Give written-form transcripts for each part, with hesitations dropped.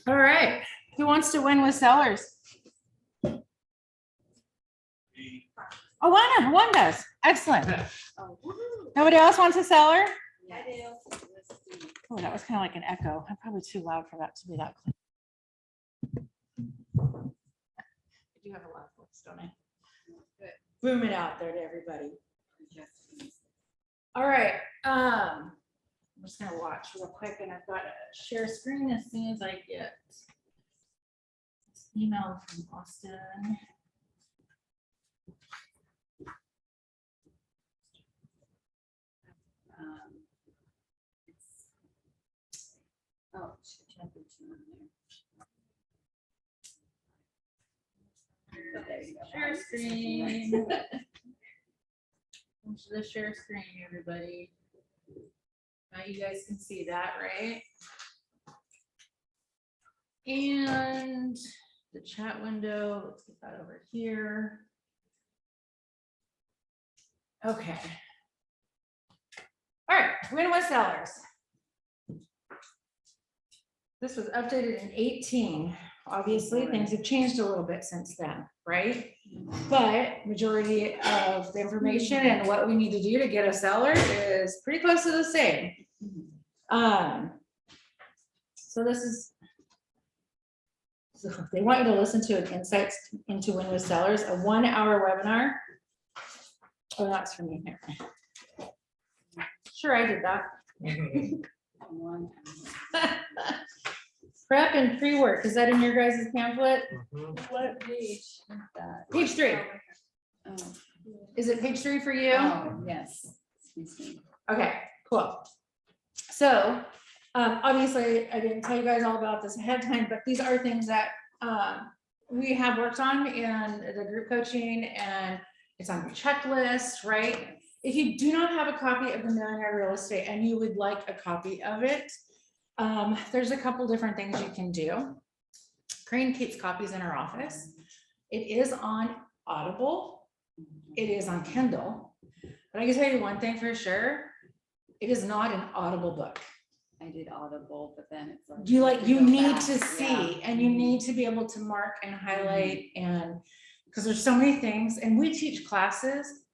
All right, who wants to win with sellers? Oh, one does. Excellent. Nobody else wants a seller? I do. Oh, that was kind of like an echo. I'm probably too loud for that to be that clear. I do have a lot of voice, don't I? Boom it out there to everybody. All right. I'm just gonna watch real quick, and I've got to share screen as soon as I get this email from Austin. Oh, Share screen. Come to the share screen, everybody. Now you guys can see that, right? And the chat window, let's get that over here. Okay. All right, win with sellers. This was updated in 18. Obviously, things have changed a little bit since then, right? But majority of the information and what we need to do to get a seller is pretty close to the same. So this is, so they want you to listen to an insights into win with sellers, a 1-hour webinar. Oh, that's for me. Sure, I did that. Prep and pre-work, is that in your guys' pamphlet? What page is that? Page 3. Oh, Is it page 3 for you? oh, yes. Excuse me. Okay, cool. So, obviously, I didn't tell you guys all about this ahead of time, but these are things that we have worked on in the group coaching, and it's on your checklist, right? If you do not have a copy of the Millionaire Real Estate and you would like a copy of it, there's a couple different things you can do. Crane keeps copies in our office. It is on Audible. It is on Kindle. But I can tell you one thing for sure. It is not an Audible book. I did Audible, but then it's You go need back, to see, yeah. and you need to be able to mark and highlight, and because there's so many things, and we teach classes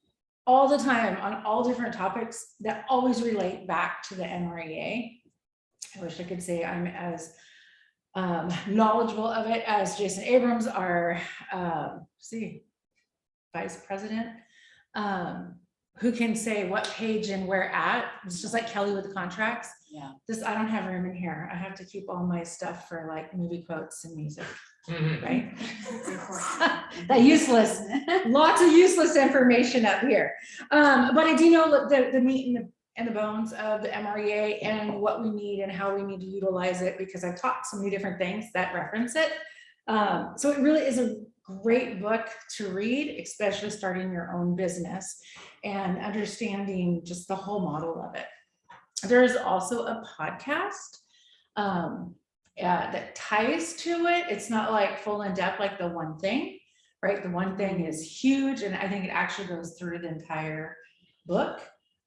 all the time on all different topics that always relate back to the NREA. I wish I could say I'm as knowledgeable of it as Jason Abrams, our vice president, who can say what page and where at. It's just like Kelly with the contracts. Yeah. This, I don't have room in here. I have to keep all my stuff for like movie quotes and music, right? That useless, lots of useless information up here. But I do know the meat and the bones of the MREA and what we need and how we need to utilize it, because I've taught so many different things that reference it. So it really is a great book to read, especially starting your own business and understanding just the whole model of it. There is also a podcast that ties to it. It's not like full in depth like the one thing, right? The one thing is huge, and I think it actually goes through the entire book.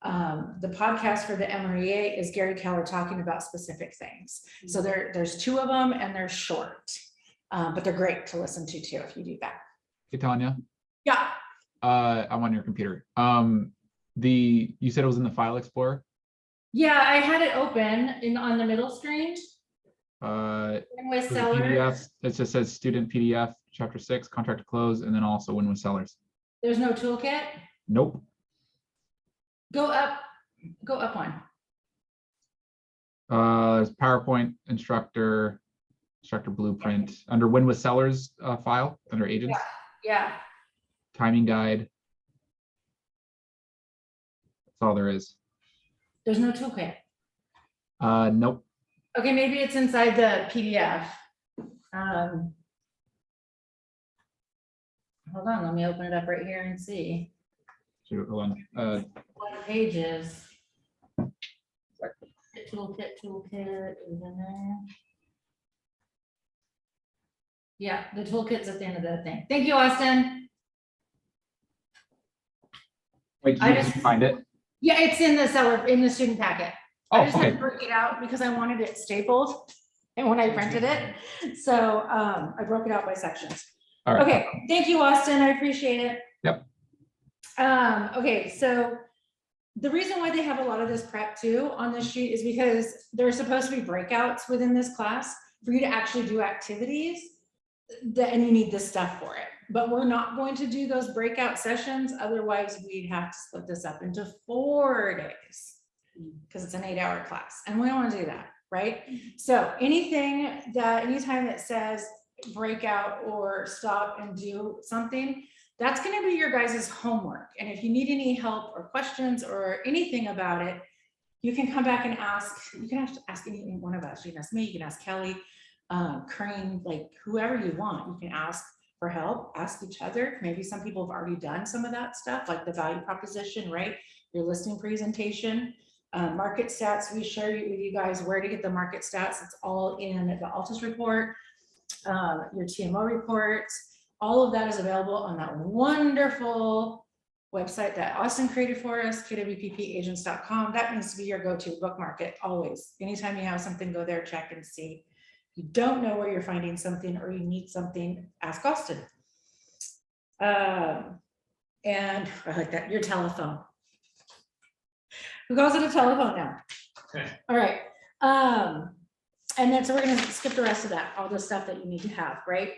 The podcast for the MREA is Gary Keller talking about specific things. So there's 2 of them, and they're short, but they're great to listen to too if you do that. Hey, Tanya. Yeah. I'm on your computer. You said it was in the file explorer. Yeah, I had it open on the middle screen. With For the sellers. PDF, it just says student PDF, chapter 6, contract to close, and then also win with sellers. There's no toolkit. Nope. Go up one. There's PowerPoint, instructor blueprint, under win with sellers file, under agents, Yeah. timing guide. That's all there is. There's no toolkit. Nope. Okay, maybe it's inside the PDF. Hold on, let me open it up right here and see. Shoot, hold on. What pages? The toolkit is in there. Yeah, the toolkit's at the end of the thing. Thank you, Austin. Wait, I did you find it? Yeah, it's in the seller, in the student packet. Oh, I just had okay. to break it out because I wanted it stapled. and when I printed it. So I broke it out by sections. All right. Okay, thank you, Austin. I appreciate it. Yep. Okay, so the reason why they have a lot of this prep too on this sheet is because there's supposed to be breakouts within this class for you to actually do activities and you need this stuff for it. But we're not going to do those breakout sessions. Otherwise, we'd have to split this up into 4 days because it's an 8-hour class and we don't want to do that, right? So anytime that says breakout or stop and do something, that's going to be your guys' homework. And if you need any help or questions or anything about it, you can come back and ask. You can have to ask any one of us. You can ask me, you can ask Kelly, Crane, like whoever you want. You can ask for help, ask each other. Maybe some people have already done some of that stuff, like the value proposition, right? Your listing presentation, market stats. We share with you guys where to get the market stats. It's all in the Altus report, your TMO reports. All of that is available on that wonderful website that Austin created for us, kwppagents.com. That needs to be your go-to bookmark it always. Anytime you have something, go there, check and see. If you don't know where you're finding something or you need something, ask Austin. And I like that, your telephone. Who calls it a telephone now? Okay. All right. And then so we're gonna skip the rest of that, all the stuff that you need to have, right?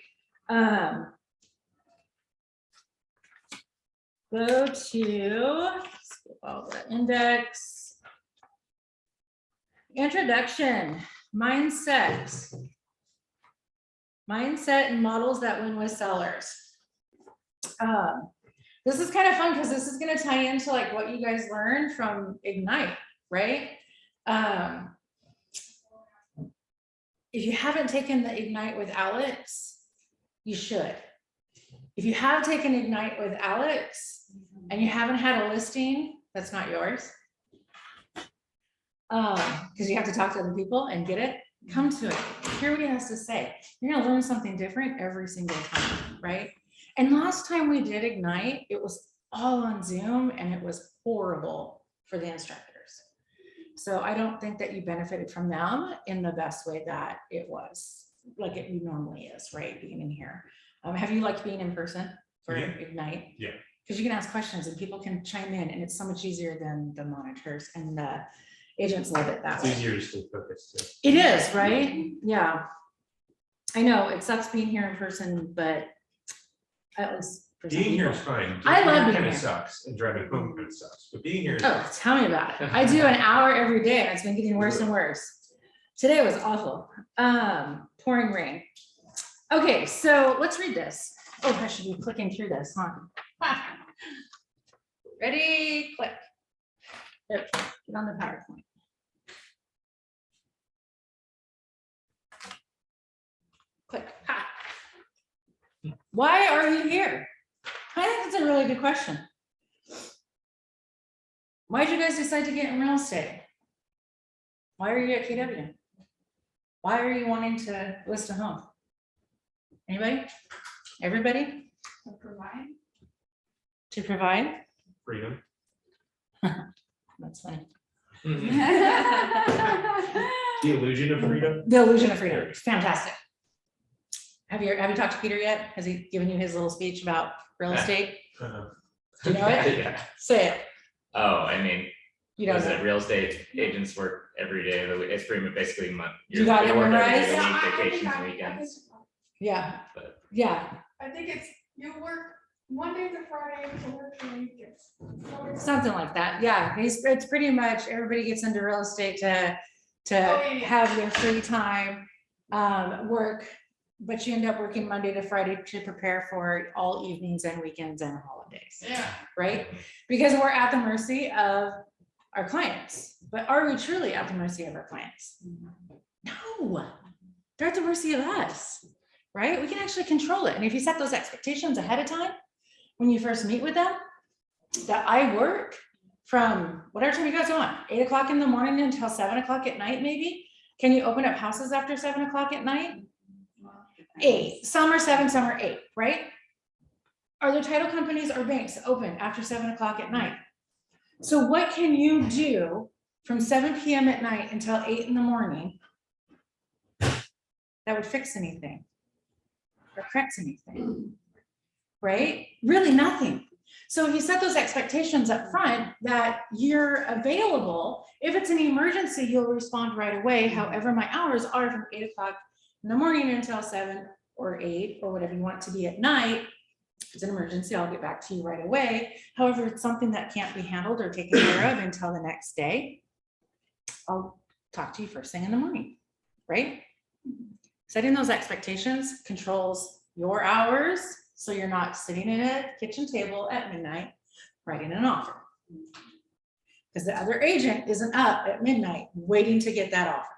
Go to skip all the index. Introduction, mindset. Mindset and models that win with sellers. This is kind of fun because this is going to tie into like what you guys learned from Ignite, right? If you haven't taken the Ignite with Alex, you should. If you have taken Ignite with Alex and you haven't had a listing, that's not yours. Because you have to talk to other people and get it, come to it, hear what he has to say. You're gonna learn something different every single time, right? And last time we did Ignite, it was all on Zoom and it was horrible for the instructors. So I don't think that you benefited from them in the best way that it was, like it normally is, right, being in here. Have you liked being in person for Ignite? Yeah. Because you can ask questions and people can chime in and it's so much easier than the monitors and the agents love it that It's way. easier to stay focused too. It is, right? Yeah. I know it sucks being here in person, but at least for some Being here people. is fine. I love being Kind here. of sucks and driving home kind of sucks, but being here is Oh, tell me about it. I do an hour every day and it's been getting worse and worse. Today was awful. Pouring rain. Okay, so let's read this. Oh, I should be clicking through this, huh? Ready, click. There, get on the PowerPoint. Click. Ha. Why are you here? I think that's a really good question. Why did you guys decide to get in real estate? Why are you at KW? Why are you wanting to list a home? Anybody? Everybody? To provide. To provide? freedom. That's fine. The illusion of freedom. The illusion of freedom. Fantastic. Have you talked to Peter yet? Has he given you his little speech about real estate? Uh-huh. Do you know it? Yeah. Say it. Oh, I mean, You don't was it know. real estate agents work every day of the week? It's pretty much basically You got it work every day of the memorized? week, vacations, weekends. Yeah. But Yeah. I think it's, you work Monday to Friday to work the weekends. Something like that. Yeah. It's pretty much everybody gets into real estate to yeah. have their free time, work, but you end up working Monday to Friday to prepare for all evenings and weekends and holidays. Yeah. Right? Because we're at the mercy of our clients. But are we truly at the mercy of our clients? No, they're at the mercy of us, right? We can actually control it. And if you set those expectations ahead of time, when you first meet with them, that I work from whatever time you guys want, 8 o'clock in the morning until 7 o'clock at night, maybe. Can you open up houses after 7 o'clock at night? 8, some are 7, some are 8, right? Are there title companies or banks open after 7 o'clock at night? So what can you do from 7 p.m. at night until 8 in the morning that would fix anything or correct anything, right? Really nothing. So if you set those expectations up front that you're available, if it's an emergency, you'll respond right away. However, my hours are from 8 o'clock in the morning until 7 or 8 or whatever you want it to be at night. If it's an emergency, I'll get back to you right away. However, it's something that can't be handled or taken care of until the next day, I'll talk to you first thing in the morning, right? Setting those expectations controls your hours, so you're not sitting at a kitchen table at midnight writing an offer. Because the other agent isn't up at midnight waiting to get that offer,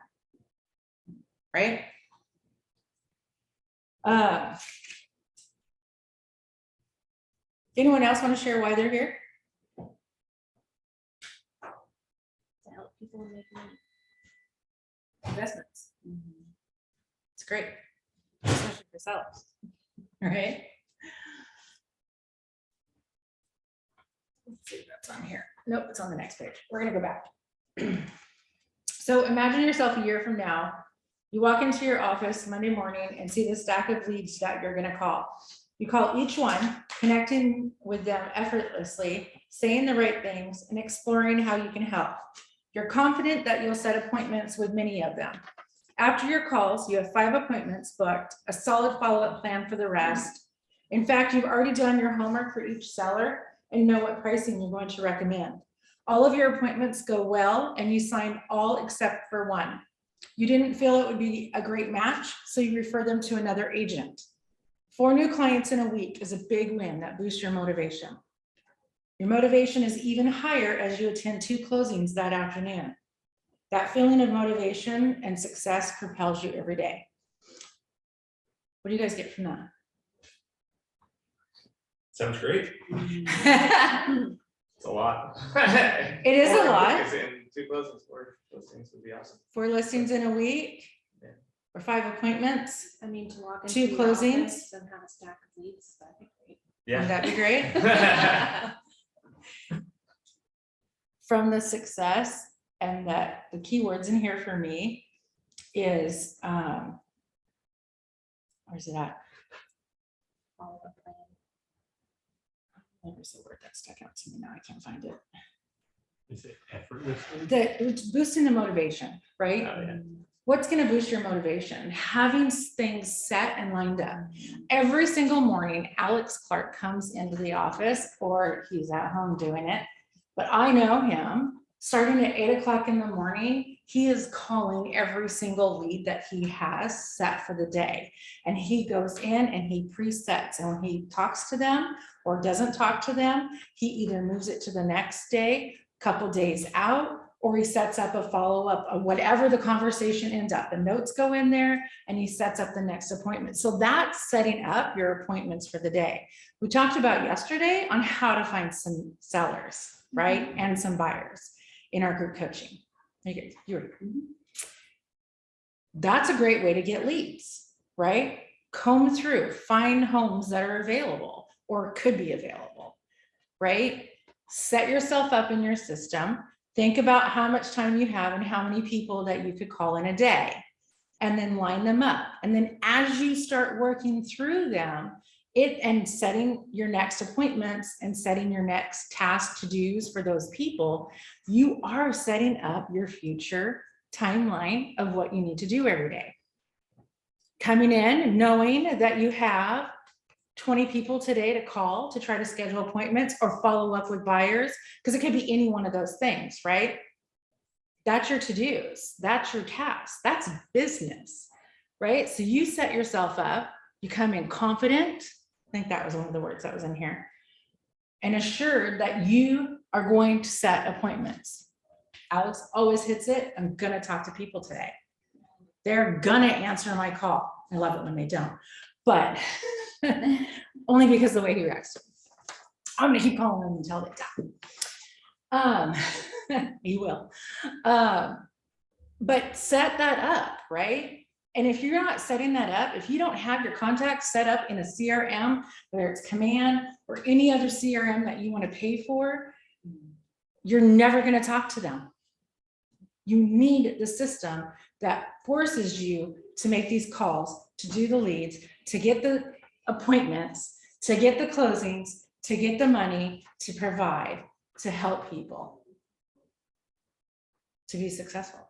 right? Anyone else want to share why they're here? To help people make money. Investments. It's great, especially for sellers, right? Let's see if that's on here. Nope, it's on the next page. We're gonna go back. So imagine yourself a year from now. You walk into your office Monday morning and see the stack of leads that you're gonna call. You call each one, connecting with them effortlessly, saying the right things, and exploring how you can help. You're confident that you'll set appointments with many of them. After your calls, you have 5 appointments booked, a solid follow-up plan for the rest. In fact, you've already done your homework for each seller and know what pricing you're going to recommend. All of your appointments go well and you sign all except for one. You didn't feel it would be a great match, so you refer them to another agent. 4 new clients in a week is a big win that boosts your motivation. Your motivation is even higher as you attend 2 closings that afternoon. That feeling of motivation and success propels you every day. What do you guys get from that? Sounds great. It's a lot. It is a lot. Because in 2 closings, 4 closings would be awesome. 4 listings in a week, Yeah. or 5 appointments. I mean, to walk 2 into your closings. office and have a stack of leads, that'd be great. Wouldn't Yeah. that be great? From the success, and that the keywords in here for me is, where's it at? Follow up plan. There's the word that stuck out to me now, I can't find it. Is it effortlessly? It's boosting the motivation, right? Oh, yeah. What's gonna boost your motivation? Having things set and lined up. Every single morning, Alex Clark comes into the office, or he's at home doing it, but I know him. Starting at 8 o'clock in the morning, he is calling every single lead that he has set for the day. And he goes in and he presets, and when he talks to them or doesn't talk to them, he either moves it to the next day, couple days out, or he sets up a follow-up of whatever the conversation ends up. The notes go in there and he sets up the next appointment. So that's setting up your appointments for the day. We talked about yesterday on how to find some sellers, right? And some buyers in our group coaching. That's a great way to get leads, right? Comb through, find homes that are available or could be available, right? Set yourself up in your system. Think about how much time you have and how many people that you could call in a day, and then line them up. And then as you start working through them, and setting your next appointments and setting your next task to-dos for those people, you are setting up your future timeline of what you need to do every day. Coming in, knowing that you have 20 people today to call to try to schedule appointments or follow up with buyers, because it could be any one of those things, right? That's your to-dos, that's your task, that's business, right? So you set yourself up, you come in confident, I think that was one of the words that was in here, and assured that you are going to set appointments. Alex always hits it, I'm gonna talk to people today. They're gonna answer my call. I love it when they don't, but only because of the way he reacts to me. I'm gonna keep calling them until they die. He will. But set that up, right? And if you're not setting that up, if you don't have your contacts set up in a CRM, whether it's Command or any other CRM that you want to pay for, you're never going to talk to them. You need the system that forces you to make these calls, to do the leads, to get the appointments, to get the closings, to get the money, to provide, to help people to be successful,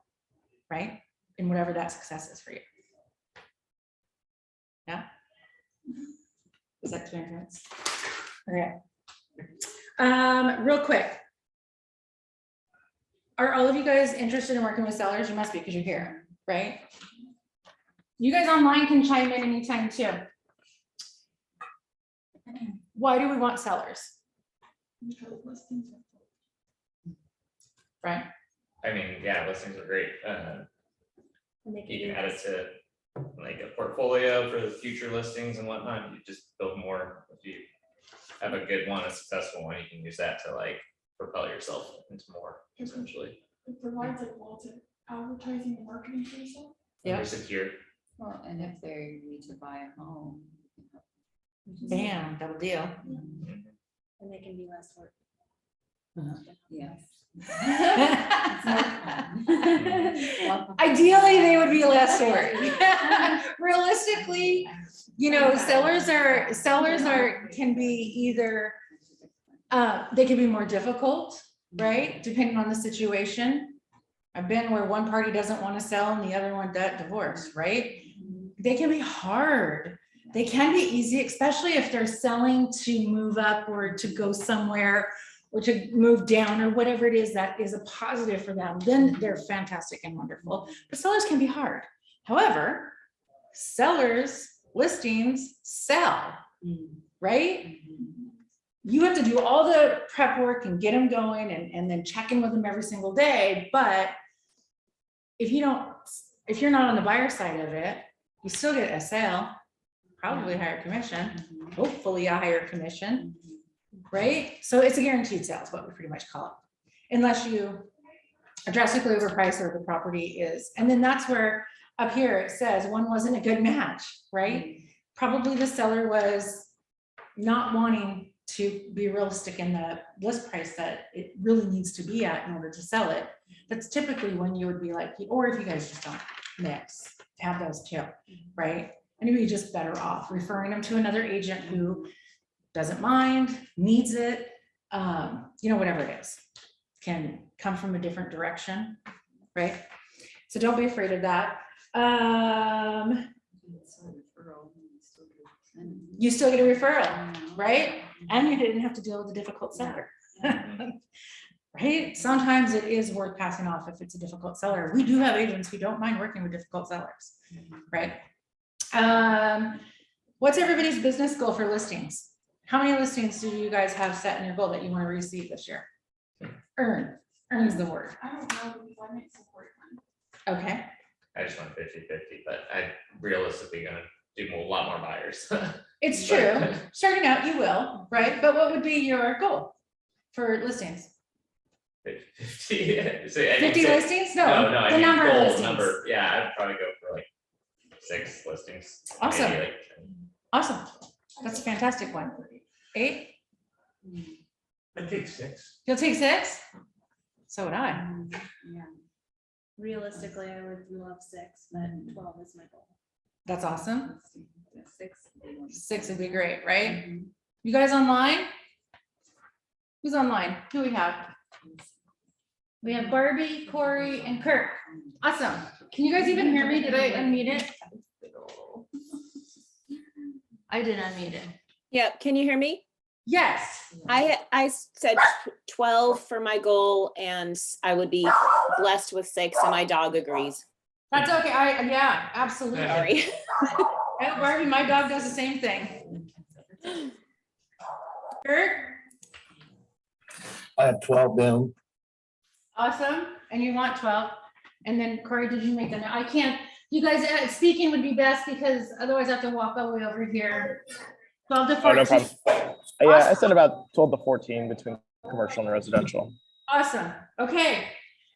right? In whatever that success is for you. Yeah? Is that clear? Friends? Okay. Real quick. Are all of you guys interested in working with sellers? You must be, because you're here, right? You guys online can chime in anytime too. Why do we want sellers? Right? I mean, yeah, listings are great. You can add it to like a portfolio for the future listings and whatnot. You just build more. If you have a good one, a successful one, you can use that to like propel yourself into more essentially. It provides like lots of advertising and marketing for yourself. Yeah. You're secure. Well, and if they need to buy a home. Bam, double deal. And they can be less work. Yes. Ideally, they would be less work. Realistically, you know, sellers can be either, they can be more difficult, right? Depending on the situation. I've been where one party doesn't want to sell and the other one got divorced, right? They can be hard. They can be easy, especially if they're selling to move up or to go somewhere or to move down or whatever it is that is a positive for them. Then they're fantastic and wonderful. But sellers can be hard. However, sellers, listings sell, right? You have to do all the prep work and get them going and then check in with them every single day. But if you're not on the buyer side of it, you still get a sale, probably a higher commission, hopefully a higher commission, right? So it's a guaranteed sale is what we pretty much call it, unless you are drastically overpriced or the property is. And then that's where up here it says one wasn't a good match, right? Probably the seller was not wanting to be realistic in the list price that it really needs to be at in order to sell it. That's typically when you would be like, or if you guys just don't mix, have those two, right? And you'd be just better off referring them to another agent who doesn't mind, needs it, you know, whatever it is, can come from a different direction, right? So don't be afraid of that. You still get a referral, right? And you didn't have to deal with a difficult seller. Right? Sometimes it is worth passing off if it's a difficult seller. We do have agents who don't mind working with difficult sellers, right? What's everybody's business goal for listings? How many listings do you guys have set in your goal that you want to receive this year? Earn is the word. I don't know if I make support one. Okay. I just went 50-50, but I realistically gonna do a lot more buyers. It's true. Starting out, you will, right? But what would be your goal for listings? 50. 50 listings? No, The I mean number of goal listings. number. Yeah, I'd probably go for like 6 listings. Awesome. Maybe like Awesome. That's a fantastic one. 8? I take 6. You'll take 6? So would I. Yeah. Realistically, I would love 6, but 12 is my goal. That's awesome. 6. 6 would be great, right? You guys online? Who's online? Who we have? We have Barbie, Corey, and Kirk. Awesome. Can you guys even hear me? Did I unmute it? I did unmute it. Yeah, can you hear me? Yes. I said 12 for my goal and I would be blessed with 6 and my dog agrees. That's okay. Yeah, absolutely. Sorry. And Barbie, my dog does the same thing. Kirk? I have 12 down. Awesome. And you want 12. And then Corey, did you make that? I can't, you guys, speaking would be best because otherwise I have to walk all the way over here. 12 to 14. Oh, no problem. Yeah, I said about 12 to 14 between commercial and residential. Awesome. Okay.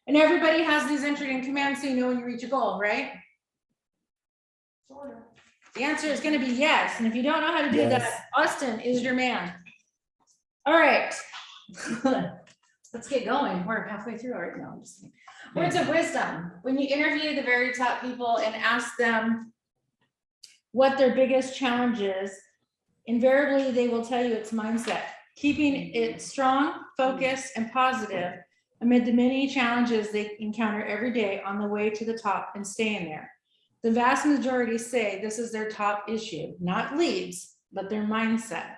And everybody has these entered in command so you know when you reach a goal, right? Sort of. The answer is going to be yes. And if you don't know how to do Yes. that, Austin is your man. All right. let's get going. We're halfway through already. No, I'm just kidding. Words of wisdom. When you interview the very top people and ask them what their biggest challenge is, invariably they will tell you it's mindset. Keeping it strong, focused, and positive amid the many challenges they encounter every day on the way to the top and staying there. The vast majority say this is their top issue, not leads, but their mindset.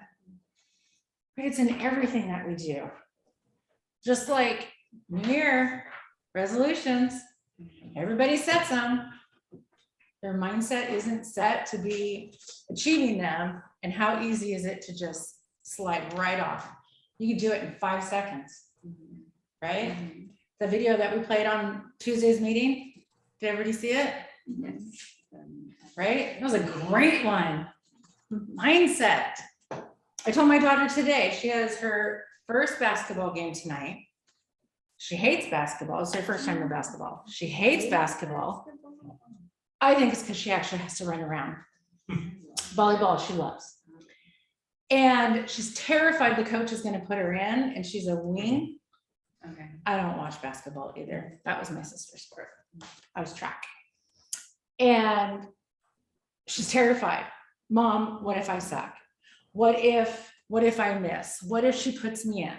It's in everything that we do. Just like New Year resolutions, everybody sets them. Their mindset isn't set to be achieving them, and how easy is it to just slide right off? You can do it in 5 seconds, right? The video that we played on Tuesday's meeting, did everybody see it? Yes. Right? It was a great one. Mindset. I told my daughter today, she has her first basketball game tonight. She hates basketball. It's her first time in basketball. She hates basketball. I think it's because she actually has to run around. Volleyball, she loves. And she's terrified the coach is going to put her in, and she's a wing. Okay. I don't watch basketball either. That was my sister's sport. I was track. And she's terrified. Mom, what if I suck? What if I miss? What if she puts me in?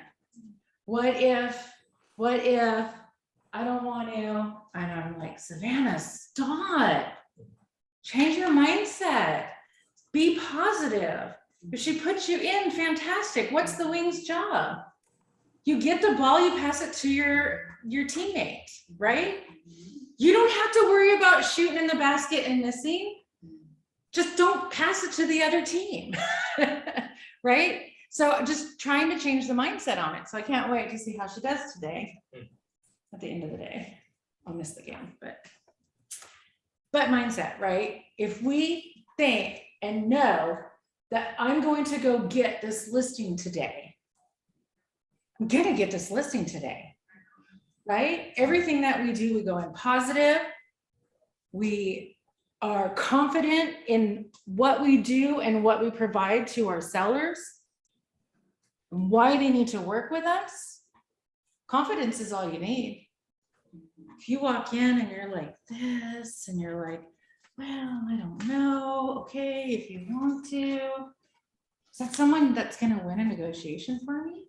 What if I don't want to? And I'm like, Savannah, stop. Change your mindset. Be positive. If she puts you in, fantastic. What's the wing's job? You get the ball, you pass it to your teammate, right? You don't have to worry about shooting in the basket and missing. Just don't pass it to the other team, right? So just trying to change the mindset on it. So I can't wait to see how she does today. At the end of the day, I'll miss the game, but mindset, right? If we think and know that I'm going to go get this listing today, I'm gonna get this listing today, right? Everything that we do, we go in positive. We are confident in what we do and what we provide to our sellers, and why they need to work with us. Confidence is all you need. If you walk in and you're like this, and you're like, well, I don't know. Okay, if you want to. Is that someone that's going to win a negotiation for me?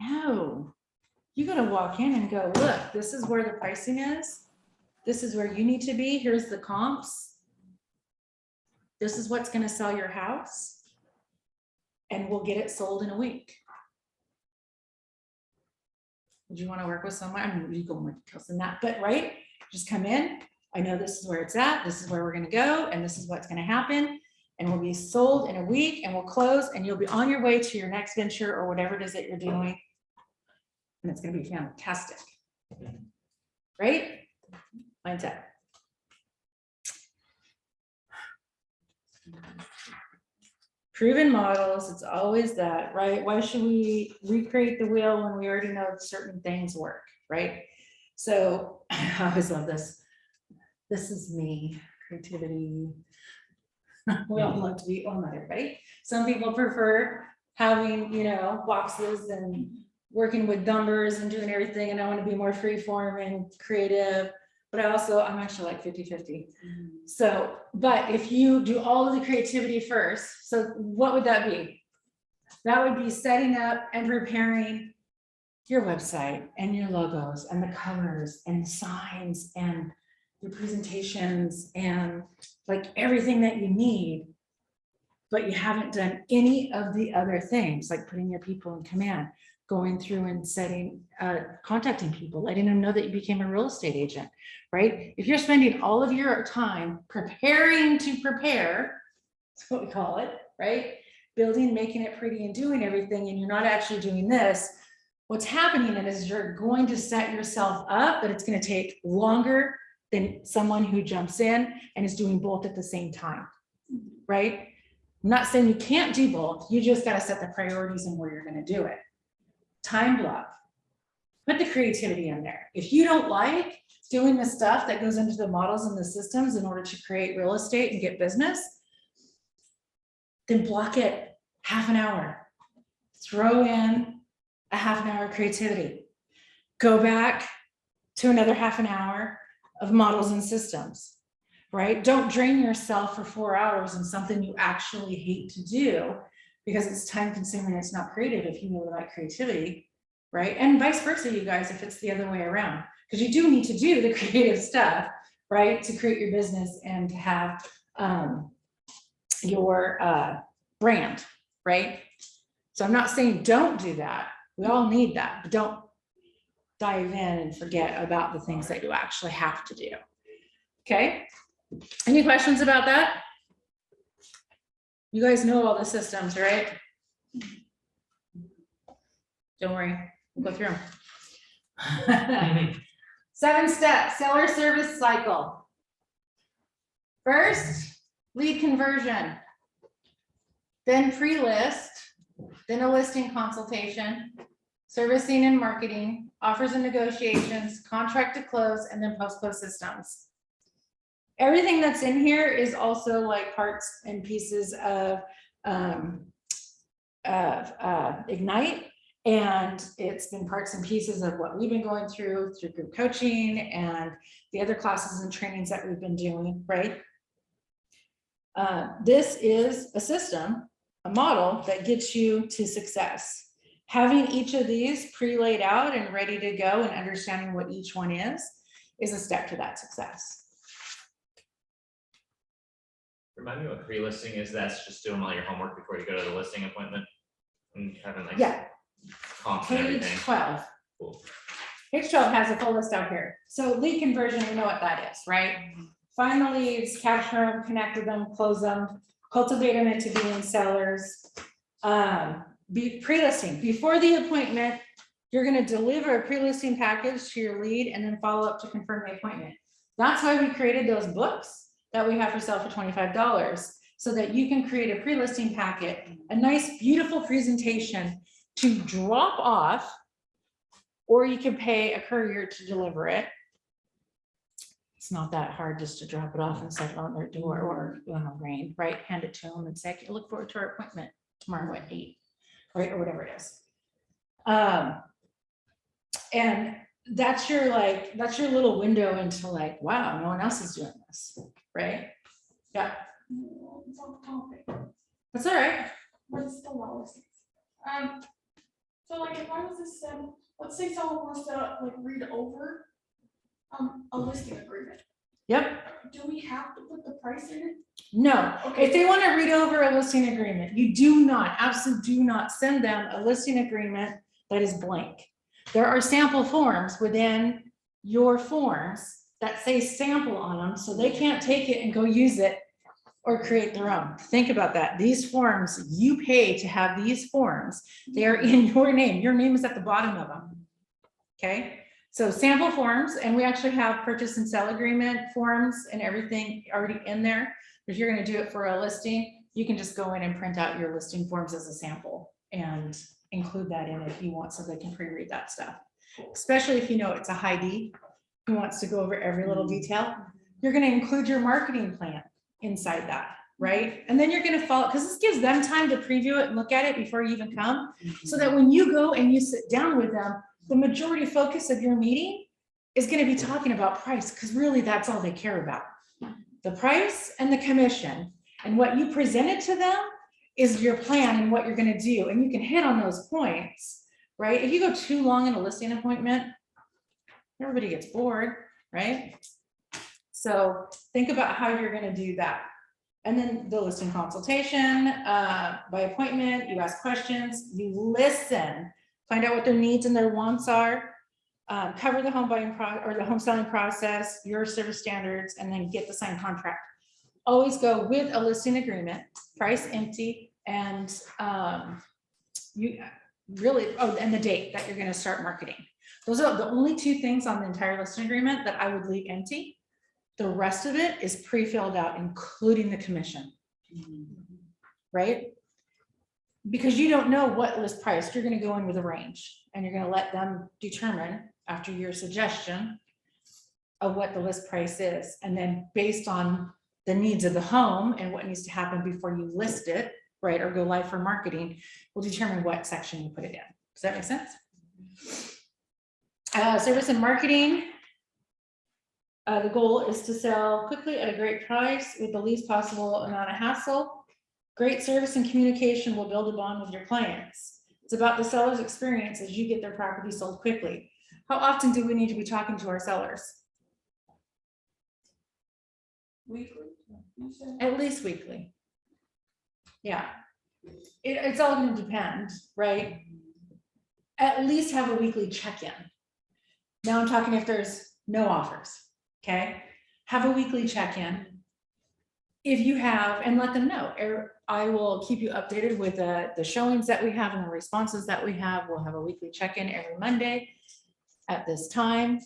No. You got to walk in and go, look, this is where the pricing is. This is where you need to be. Here's the comps. This is what's going to sell your house. And we'll get it sold in a week. Would you want to work with someone? I mean, you go more details than that, but right? Just come in. I know this is where it's at. This is where we're going to go. And this is what's going to happen. And we'll be sold in a week, and we'll close, and you'll be on your way to your next venture or whatever it is that you're doing. And it's going to be fantastic. Right? Mindset. Proven models, it's always that, right? Why should we recreate the wheel when we already know certain things work, right? So I always love this. This is me, creativity. We all love to be, well, not everybody. Some people prefer having, boxes and working with numbers and doing everything. And I want to be more free form and creative. But I'm actually like 50-50. So, but if you do all of the creativity first, so what would that be? That would be setting up and preparing your website and your logos and the covers and signs and your presentations and like everything that you need, but you haven't done any of the other things, like putting your people in command, going through and contacting people, letting them know that you became a real estate agent, right? If you're spending all of your time preparing to prepare, that's what we call it, right? Building, making it pretty and doing everything, and you're not actually doing this, what's happening is you're going to set yourself up, but it's going to take longer than someone who jumps in and is doing both at the same time, right? I'm not saying you can't do both. You just got to set the priorities and where you're going to do it. Time block. Put the creativity in there. If you don't like doing the stuff that goes into the models and the systems in order to create real estate and get business, then block it half an hour. Throw in a half an hour of creativity. Go back to another half an hour of models and systems, right? Don't drain yourself for 4 hours on something you actually hate to do because it's time consuming, it's not creative if you really like creativity, right? And vice versa, you guys, if it's the other way around, because you do need to do the creative stuff, right? To create your business and to have your brand, right? So I'm not saying don't do that. We all need that, but don't dive in and forget about the things that you actually have to do. Okay? Any questions about that? You guys know all the systems, right? Don't worry, we'll go through them. 7 steps, seller service cycle. First, lead conversion. Then pre-list, then a listing consultation, servicing and marketing, offers and negotiations, contract to close, and then post-close systems. Everything that's in here is also like parts and pieces of Ignite. And it's been parts and pieces of what we've been going through group coaching and the other classes and trainings that we've been doing, right? This is a system, a model that gets you to success. Having each of these pre-laid out and ready to go and understanding what each one is a step to that success. Remind me what pre-listing is. That's just doing all your homework before you go to the listing appointment and having like Yeah. comps and Page everything. 12. Cool. Page 12 has a full list out here. So lead conversion, we know what that is, right? Find the leads, capture them, connect with them, close them, cultivate them into being sellers. Be pre-listing. Before the appointment, you're going to deliver a pre-listing package to your lead and then follow up to confirm the appointment. That's why we created those books that we have for sale for $25, so that you can create a pre-listing packet, a nice, beautiful presentation to drop off, or you can pay a courier to deliver it. It's not that hard just to drop it off and set it on their door or rain, right? Hand it to them and say, "I look forward to our appointment tomorrow at 8, right? Or whatever it is. And that's your little window into like, wow, no one else is doing this, right? Yeah, It's off topic, that's all right. but it's still not listings. So like if I was to send, let's say someone wants to like read over a listing agreement, Yep. do we have to put the price in it? No, Okay. if they want to read over a listing agreement, you do not, absolutely do not send them a listing agreement that is blank. There are sample forms within your forms that say sample on them, so they can't take it and go use it or create their own. Think about that. These forms, you pay to have these forms. They are in your name. Your name is at the bottom of them. Okay, so sample forms, and we actually have purchase and sell agreement forms and everything already in there. If you're going to do it for a listing, you can just go in and print out your listing forms as a sample and include that in if you want, so they can pre-read that stuff. Especially if you know it's a high D who wants to go over every little detail. You're going to include your marketing plan inside that, right? And then you're going to follow, because this gives them time to preview it and look at it before you even come, so that when you go and you sit down with them, the majority focus of your meeting is going to be talking about price, because really that's all they care about. The price and the commission, and what you presented to them is your plan and what you're going to do. And you can hit on those points, right? If you go too long in a listing appointment, everybody gets bored, right? So think about how you're going to do that. And then the listing consultation, by appointment, you ask questions, you listen, find out what their needs and their wants are, cover the home buying or the home selling process, your service standards, and then get the signed contract. Always go with a listing agreement, price empty, and you really, and the date that you're going to start marketing. Those are the only 2 things on the entire listing agreement that I would leave empty. The rest of it is pre-filled out, including the commission, right? Because you don't know what list price, you're going to go in with a range, and you're going to let them determine after your suggestion of what the list price is. And then based on the needs of the home and what needs to happen before you list it, right, or go live for marketing, will determine what section you put it in. Does that make sense? Service and marketing. The goal is to sell quickly at a great price with the least possible amount of hassle. Great service and communication will build a bond with your clients. It's about the seller's experience as you get their property sold quickly. How often do we need to be talking to our sellers? Weekly. You said? At least weekly. Yeah. It's all gonna depend, right? At least have a weekly check-in. Now I'm talking if there's no offers, okay? Have a weekly check-in. If you have, and let them know. I will keep you updated with the showings that we have and the responses that we have. We'll have a weekly check-in every Monday at this time.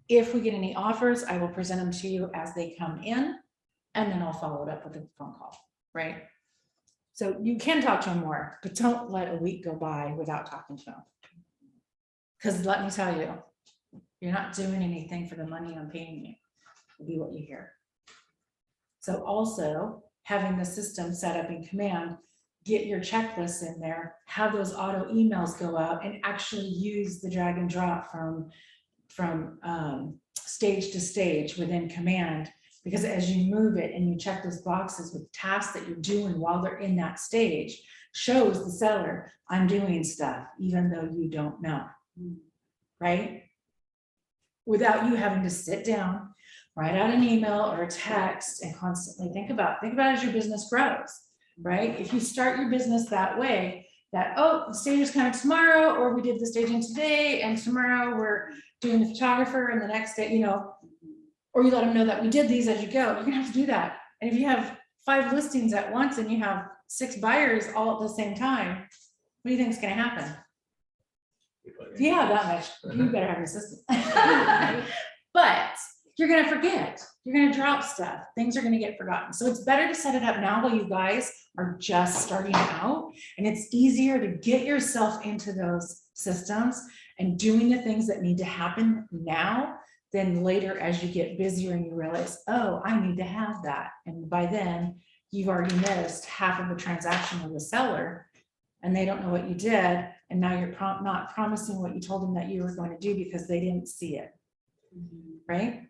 If we get any offers, I will present them to you as they come in, and then I'll follow it up with a phone call, right? So you can talk to them more, but don't let a week go by without talking to them. Because let me tell you, you're not doing anything for the money I'm paying you, will be what you hear. So also having the system set up in Command, get your checklists in there, have those auto emails go out, and actually use the drag and drop from stage to stage within Command. Because as you move it and you check those boxes with tasks that you're doing while they're in that stage, shows the seller, I'm doing stuff, even though you don't know, right? Without you having to sit down, write out an email or a text and constantly think about it as your business grows, right? If you start your business that way, that, oh, the stage is kind of tomorrow, or we did the staging today and tomorrow we're doing the photographer and the next day, you know, or you let them know that we did these as you go, you're gonna have to do that. And if you have 5 listings at once and you have 6 buyers all at the same time, what do you think is gonna happen? If you have that much, you better have an assistant. But you're gonna forget, you're gonna drop stuff, things are gonna get forgotten. So it's better to set it up now while you guys are just starting out, and it's easier to get yourself into those systems and doing the things that need to happen now than later as you get busier and you realize, oh, I need to have that. And by then you've already missed half of the transaction with the seller and they don't know what you did. And now you're not promising what you told them that you were going to do because they didn't see it, right?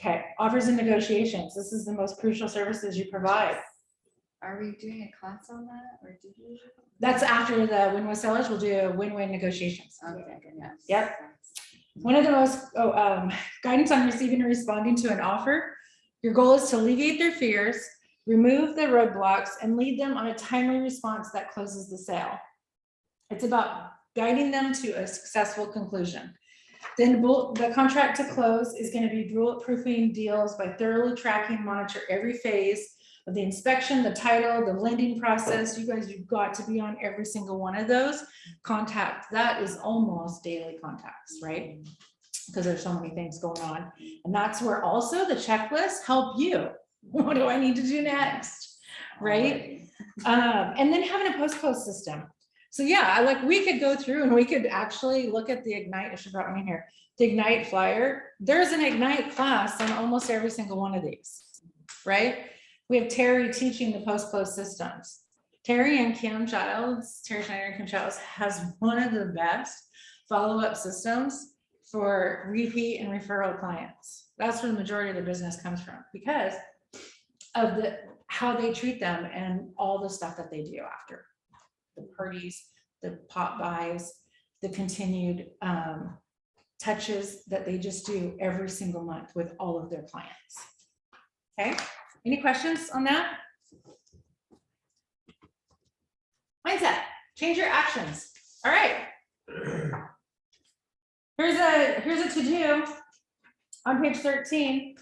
Okay, offers and negotiations. This is the most crucial services you provide. Are we doing a class on that or did we? That's after the win with sellers, we'll do win-win negotiations. Okay, yes. Yep. One of the most, guidance on receiving and responding to an offer. Your goal is to alleviate their fears, remove the roadblocks, and lead them on a timely response that closes the sale. It's about guiding them to a successful conclusion. Then the contract to close is going to be bulletproofing deals by thoroughly tracking, monitor every phase of the inspection, the title, the lending process. You guys, you've got to be on every single one of those. Contact, that is almost daily contacts, right? Because there's so many things going on. And that's where also the checklists help you. What do I need to do next? Right? And then having a post-close system. So yeah, like we could go through and we could actually look at the Ignite. I should brought me in here. The Ignite flyer. There's an Ignite class on almost every single one of these, right? We have Terry teaching the post-close systems. Terry Schneider and Kim Childs has one of the best follow-up systems for repeat and referral clients. That's where the majority of the business comes from because of how they treat them and all the stuff that they do after. The parties, the pop buys, the continued touches that they just do every single month with all of their clients. Okay. Any questions on that? Mindset, change your actions. All right. Here's a to-do on page 13.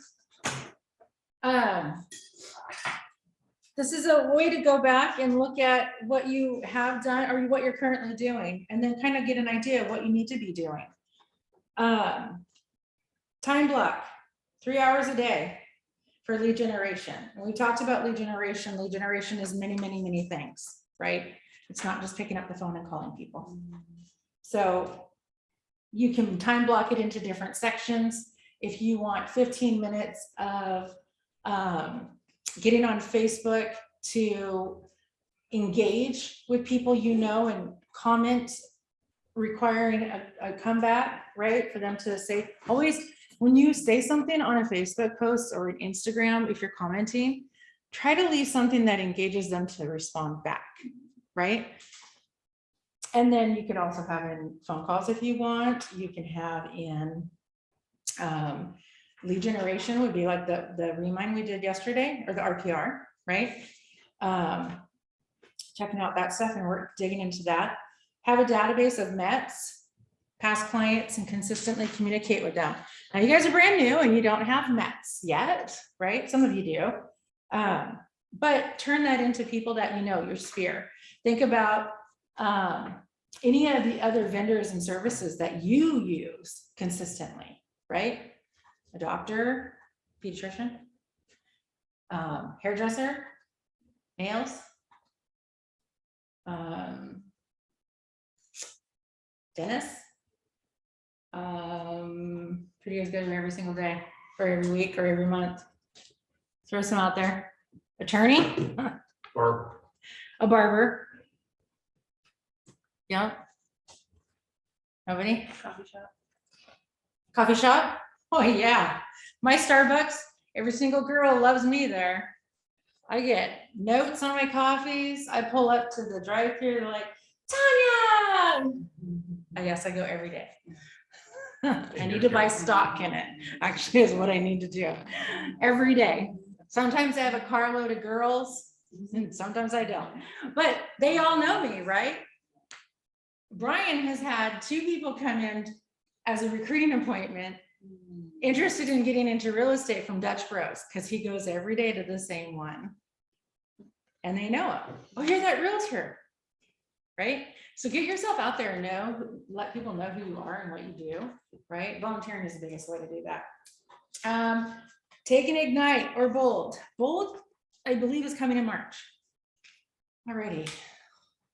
This is a way to go back and look at what you have done or what you're currently doing, and then kind of get an idea of what you need to be doing. Time block, 3 hours a day for lead generation. And we talked about lead generation. Lead generation is many, many, many things, right? It's not just picking up the phone and calling people. So you can time block it into different sections. If you want 15 minutes of getting on Facebook to engage with people you know and comment requiring a comeback, right? For them to say, always, when you say something on a Facebook post or an Instagram, if you're commenting, try to leave something that engages them to respond back, right? And then you could also have in phone calls if you want. You can have in lead generation would be like the remind we did yesterday, or the RPR, right? Checking out that stuff, and we're digging into that. Have a database of METs, past clients, and consistently communicate with them. Now you guys are brand new and you don't have METs yet, right? Some of you do. But turn that into people that you know, your sphere. Think about any of the other vendors and services that you use consistently, right? A doctor, pediatrician, hairdresser, nails, dentist. Pretty as good every single day, or every week, or every month. Throw some out there. Attorney, Or a barber. Yeah. Nobody? Coffee shop. Coffee shop? Oh, yeah. My Starbucks, every single girl loves me there. I get notes on my coffees. I pull up to the drive-thru, they're like, Tanya. I guess I go every day. I need to buy stock in it, actually, is what I need to do every day. Sometimes I have a carload of girls, and sometimes I don't, but they all know me, right? Brian has had 2 people come in as a recruiting appointment, interested in getting into real estate from Dutch Bros, because he goes every day to the same one. And they know him. Oh, you're that realtor, right? So get yourself out there and let people know who you are and what you do, right? Volunteering is the biggest way to do that. Take an Ignite or Bold. Bold, I believe, is coming in March. Alrighty.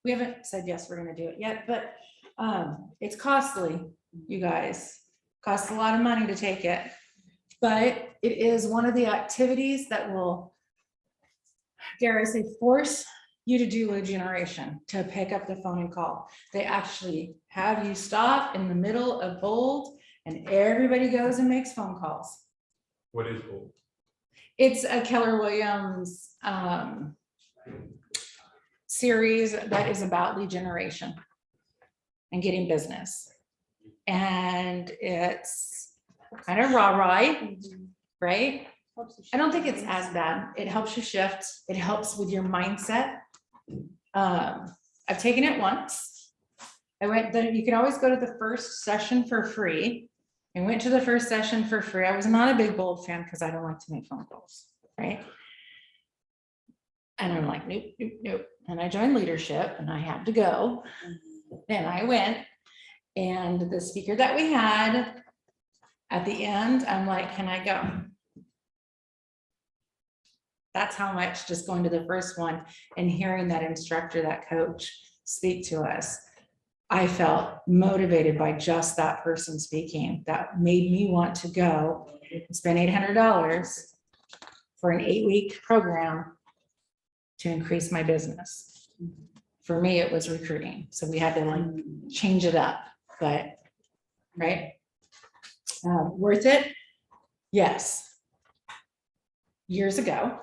We haven't said yes, we're gonna do it yet, but it's costly, you guys. Costs a lot of money to take it, but it is one of the activities that will, dare I say, force you to do lead generation, to pick up the phone and call. They actually have you stop in the middle of Bold, and everybody goes and makes phone calls. what is Bold? It's a Keller Williams series that is about lead generation and getting business. And it's kind of rah-rah, right? I don't think it's as bad. It helps you shift. It helps with your mindset. I've taken it once. You can always go to the first session for free. I went to the first session for free. I was not a big Bold fan because I don't like to make phone calls, right? And I'm like, nope, nope, nope. And I joined leadership and I had to go. And I went, and the speaker that we had at the end, I'm like, can I go? That's how much just going to the first one and hearing that instructor, that coach speak to us. I felt motivated by just that person speaking. That made me want to go and spend $800 for an 8-week program to increase my business. For me, it was recruiting. So we had to like change it up, but right. Worth it? Yes. Years ago,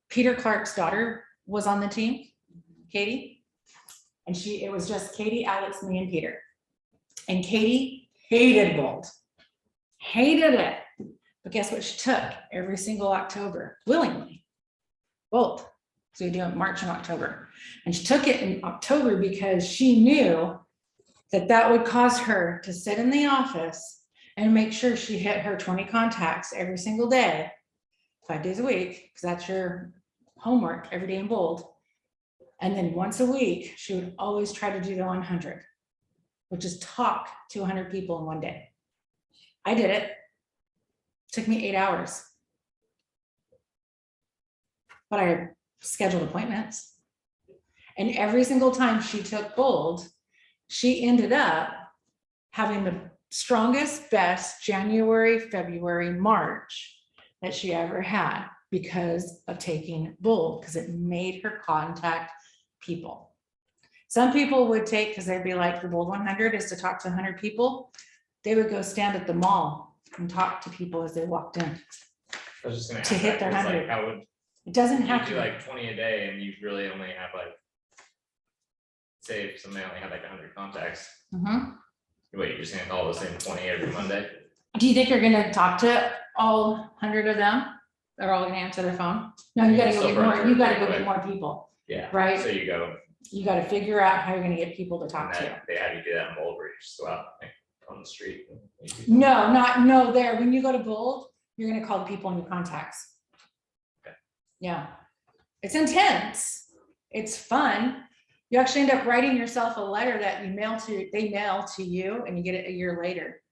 Peter Clark's daughter was on the team, Katie, and it was just Katie, Alex, me, and Peter. And Katie hated Bold, hated it. But guess what? She took every single October willingly. Bold. So we do it March and October. And she took it in October because she knew that would cause her to sit in the office and make sure she hit her 20 contacts every single day, 5 days a week, because that's your homework every day in Bold. And then once a week, she would always try to do the 100, which is talk to 100 people in one day. I did it. Took me 8 hours. But I scheduled appointments. And every single time she took Bold, she ended up having the strongest, best January, February, March that she ever had because of taking Bold, because it made her contact people. Some people would take, because they'd be like, the Bold 100 is to talk to 100 people. They would go stand at the mall and talk to people as they walked in. I was just gonna To ask hit that, their 'cause, like, 100. how would It doesn't you have do to. like 20 a day and you really only have like, say if somebody only had like 100 contacts, Mhm. wait, you're saying all the same 20 every Monday? Do you think you're gonna talk to all 100 of them? They're all gonna answer their phone? No, you You gotta can go still get more, burn you through gotta it go quick. get more people. Yeah. Right. So you go, You gotta figure out how you're gonna get people to and talk to you. then they have you do that in Bold, where you just go out like, on the street. and meet people. No, there, when you go to Bold, you're gonna call the people in your contacts. Okay. Yeah, it's intense, it's fun. You actually end up writing yourself a letter that they mail to you, and you get it a year later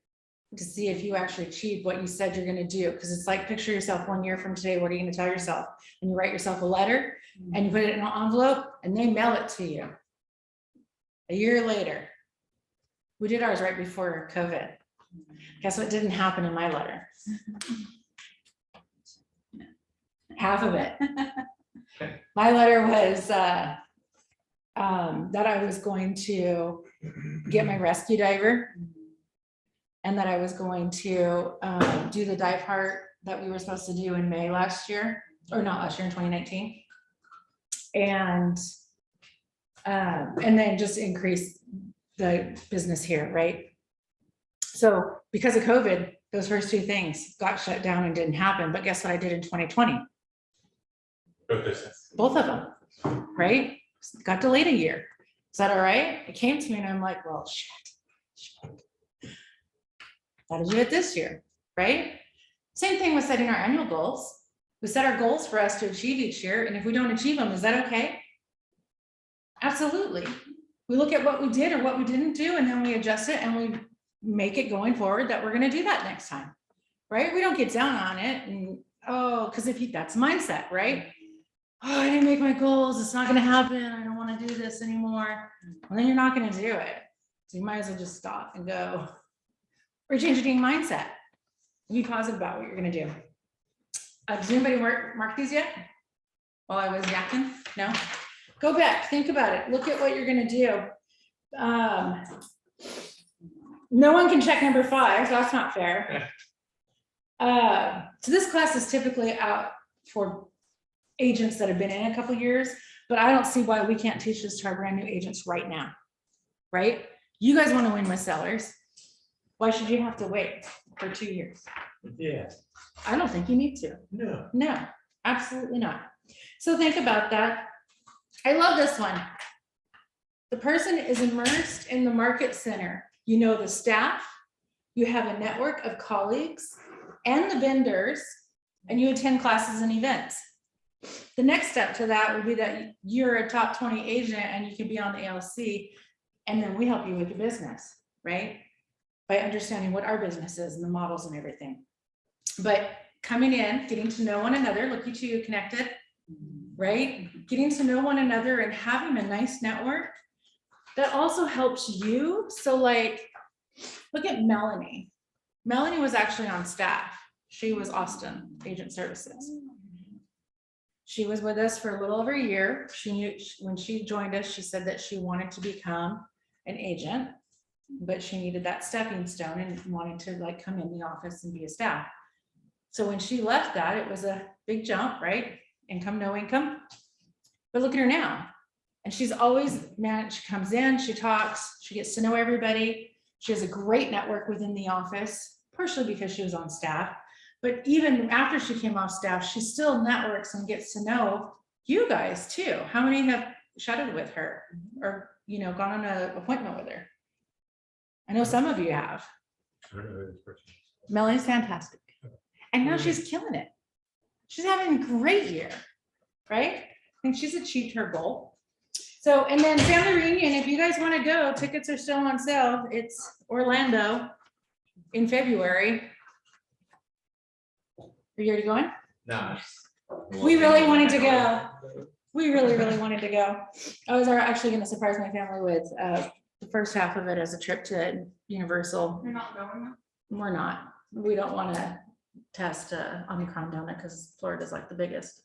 to see if you actually achieved what you said you're gonna do, because it's like, picture yourself 1 year from today, what are you gonna tell yourself? And you write yourself a letter, and you put it in an envelope, and they mail it to you a year later. We did ours right before COVID. Guess what didn't happen in my letter? Half of it. My letter was that I was going to get my rescue diver, and that I was going to do the dive heart that we were supposed to do in May last year, or not last year, in 2019. And then just increase the business here, right? So because of COVID, those first two things got shut down and didn't happen. But guess what I did in 2020? Both of them, right? Got delayed a year. Is that all right? It came to me and I'm like, well, shit. Gotta do it this year, right? Same thing with setting our annual goals. We set our goals for us to achieve each year, and if we don't achieve them, is that okay? Absolutely. We look at what we did or what we didn't do, and then we adjust it and we make it going forward that we're gonna do that next time, right? We don't get down on it and, oh, because that's mindset, right? Oh, I didn't make my goals, it's not gonna happen, I don't wanna do this anymore. Well, then you're not gonna do it. So you might as well just stop and go, or change your mindset. Be positive about what you're gonna do. Does anybody mark these yet? While I was yakking? No? Go back, think about it, look at what you're gonna do. No one can check number 5, so that's not fair. So this class is typically out for agents that have been in a couple years, but I don't see why we can't teach this to our brand new agents right now, right? You guys wanna win with sellers. Why should you have to wait for 2 years? Yeah, I don't think you need to. no. No, absolutely not. So think about that. I love this one. The person is immersed in the market center. You know the staff, you have a network of colleagues and the vendors, and you attend classes and events. The next step to that would be that you're a top 20 agent and you can be on the ALC, and then we help you with your business, right? By understanding what our business is and the models and everything. But coming in, getting to know one another, look at you connected, right? Getting to know one another and having a nice network that also helps you. So like, look at Melanie. Melanie was actually on staff. She was Austin Agent Services. She was with us for a little over a year. She knew when she joined us, she said that she wanted to become an agent, but she needed that stepping stone and wanted to like come in the office and be a staff. So when she left that, it was a big jump, right? Income, no income. But look at her now. And she's always, man, she comes in, she talks, she gets to know everybody. She has a great network within the office, partially because she was on staff. But even after she came off staff, she still networks and gets to know you guys too. How many have shadowed with her or, you know, gone on an appointment with her? I know some of you have. I don't know who this person is. Melanie's fantastic. And now she's killing it. She's having a great year, right? I think she's achieved her goal. So, and then family reunion, if you guys want to go, tickets are still on sale. It's Orlando in February. Are you already going? No. We really wanted to go. We really, really wanted to go. I was actually going to surprise my family with the first half of it as a trip to Universal. You're not going? We're not. We don't want to test Omicron down there because Florida's like the biggest.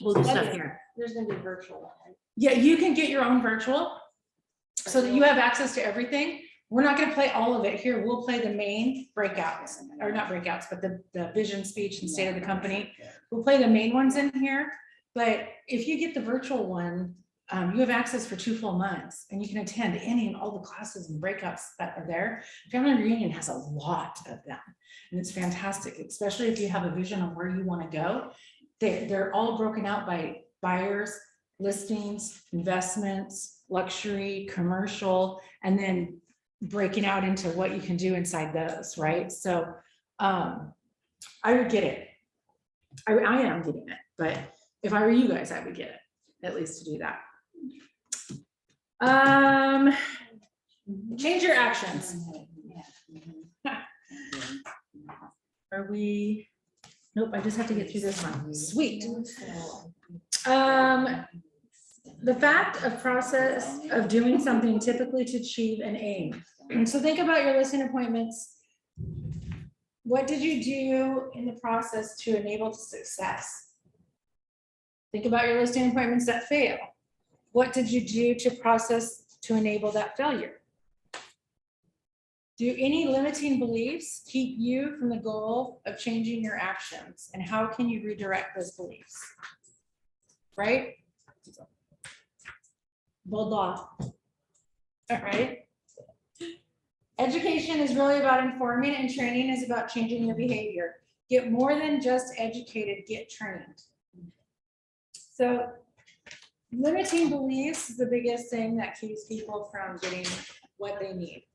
We'll do stuff here. There's gonna be virtual. Right? Yeah, you can get your own virtual so that you have access to everything. We're not gonna play all of it here. We'll play the main breakouts, or not breakouts, but the vision, speech, and state of the company. We'll play the main ones in here, but if you get the virtual one, you have access for 2 full months and you can attend any and all the classes and breakouts that are there. Family Reunion has a lot of them and it's fantastic, especially if you have a vision on where you want to go. They're all broken out by buyers, listings, investments, luxury, commercial, and then breaking out into what you can do inside those, right? So I would get it. I am getting it, but if I were you guys, I would get it, at least to do that. Change your actions. Are we? Nope, I just have to get through this one. Sweet. The fact of process of doing something typically to achieve an aim. And so think about your listing appointments. What did you do in the process to enable success? Think about your listing appointments that fail. What did you do to process to enable that failure? Do any limiting beliefs keep you from the goal of changing your actions? And how can you redirect those beliefs? Right? Bold law. All right. Education is really about informing, and training is about changing your behavior. Get more than just educated, get trained. So limiting beliefs is the biggest thing that keeps people from getting what they need,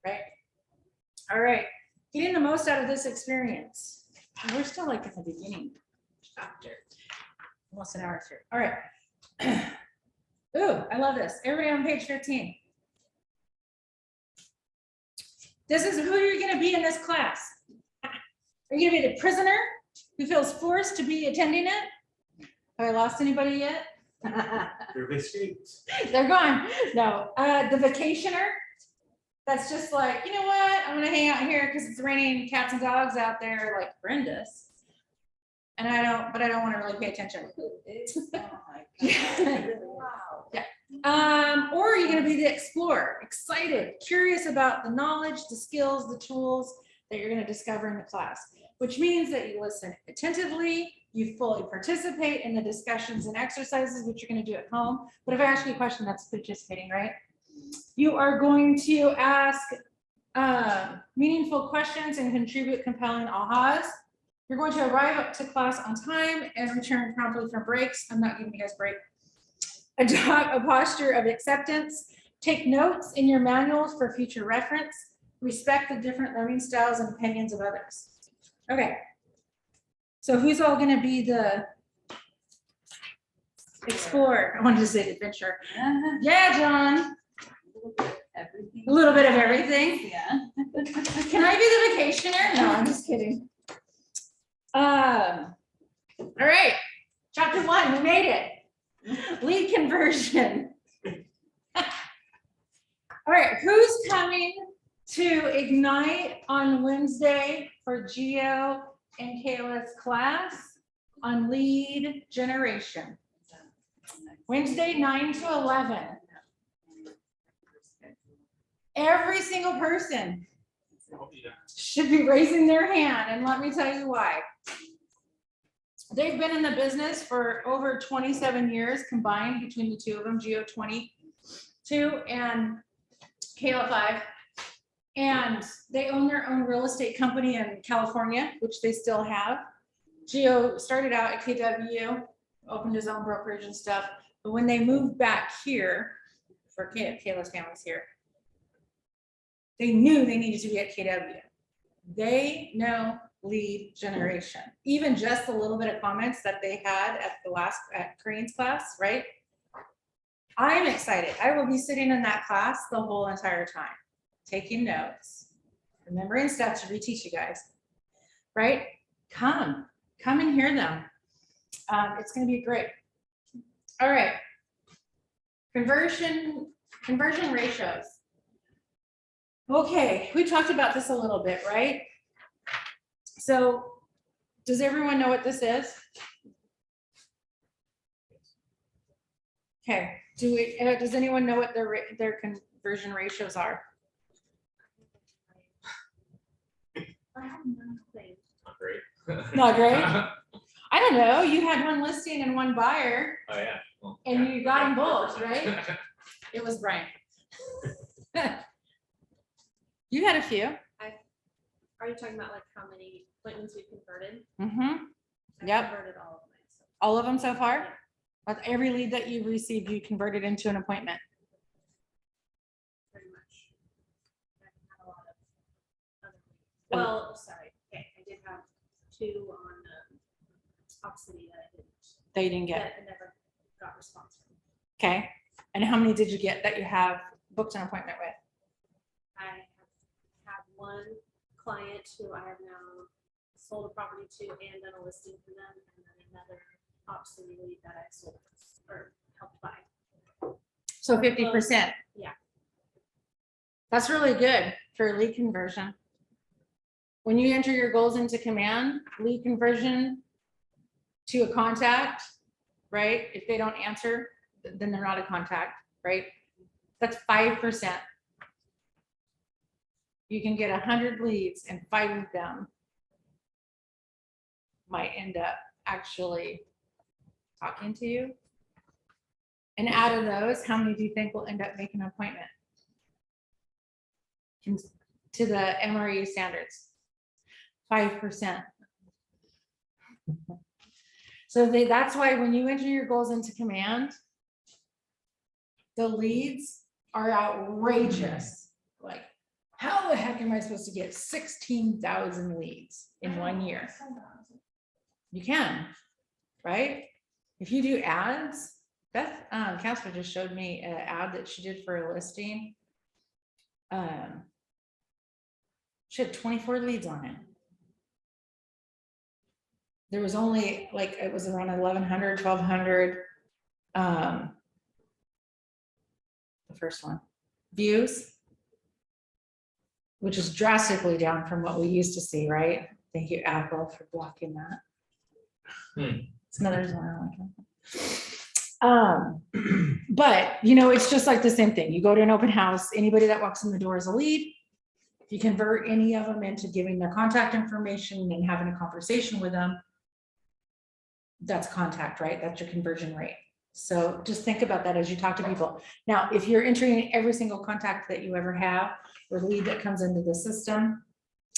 right? All right, getting the most out of this experience. We're still like at the beginning chapter, almost an hour through. All right. Ooh, I love this. Everybody on page 15. This is who you're gonna be in this class. Are you gonna be the prisoner who feels forced to be attending it? Have I lost anybody yet? They're gone. No, the vacationer. That's just like, you know what? I'm gonna hang out here because it's raining cats and dogs out there like Brenda's. And I don't want to really pay attention. Wow. Yeah. Or are you gonna be the explorer, excited, curious about the knowledge, the skills, the tools that you're gonna discover in the class, which means that you listen attentively, you fully participate in the discussions and exercises, which you're gonna do at home. But if I ask you a question, that's participating, right? You are going to ask meaningful questions and contribute compelling ahas. You're going to arrive up to class on time and return promptly from breaks. I'm not giving you guys a break. Adopt a posture of acceptance. Take notes in your manuals for future reference. Respect the different learning styles and opinions of others. Okay. So who's all going to be the explorer? I wanted to say adventure. Yeah, John. Everything. A little bit of everything. Yeah. Can I be the vacationer? No, I'm just kidding. All right, chapter 1, we made it. Lead conversion. All right, who's coming to Ignite on Wednesday for Geo and Kayla's class on lead generation? Wednesday, 9 to 11. Every single person should be raising their hand, and let me tell you why. They've been in the business for over 27 years combined between the two of them, Geo 22 and Kayla 5. And they own their own real estate company in California, which they still have. Geo started out at KW, opened his own brokerage and stuff. But when they moved back here, for Kayla's family's here, they knew they needed to be at KW. They know lead generation. Even just a little bit of comments that they had at the last Korean's class, right? I'm excited. I will be sitting in that class the whole entire time, taking notes, remembering stuff to reteach you guys, right? Come and hear them. It's going to be great. All right. Conversion ratios. Okay, we talked about this a little bit, right? So does everyone know what this is? Okay, does anyone know what their conversion ratios are? I have nothing. Not great. Not great? I don't know, you had one listing and one buyer, Oh, yeah. Well, and yeah, you got them okay, both, 4%. right? It was Brian. You had a few. Are you talking about like how many appointments we've converted? Mm-hmm. I've Yep. Converted all of mine. So All of them so far? But every lead that you received, you converted into an appointment. pretty much. I haven't had a lot of other leads. Well, sorry, okay, I did have 2 on Oxity that I didn't, That you didn't get. that I never got response from. Okay. And how many did you get that you have booked an appointment with? I have had one client who I have now sold a property to and done a listing for them, and then another Oxity lead that I sold or helped buy. So 50%. Yeah. That's really good for lead conversion. When you enter your goals into command, lead conversion to a contact, right? If they don't answer, then they're not a contact, right? That's 5%. You can get 100 leads and 5 of them might end up actually talking to you. And out of those, how many do you think will end up making an appointment to the MRE standards? 5%. So that's why when you enter your goals into command, the leads are outrageous. Like, how the heck am I supposed to get 16,000 leads in 1 year? You can, right? If you do ads, Beth Casper just showed me an ad that she did for a listing. She had 24 leads on it. There was only like, it was around 1,100, 1,200. The first one, views, which is drastically down from what we used to see, right? Thank you, Apple, for blocking that. It's another reason why I don't like it. But you know, it's just like the same thing. You go to an open house, anybody that walks in the door is a lead. If you convert any of them into giving their contact information and having a conversation with them, that's contact, right? That's your conversion rate. So just think about that as you talk to people. Now, if you're entering every single contact that you ever have or lead that comes into the system,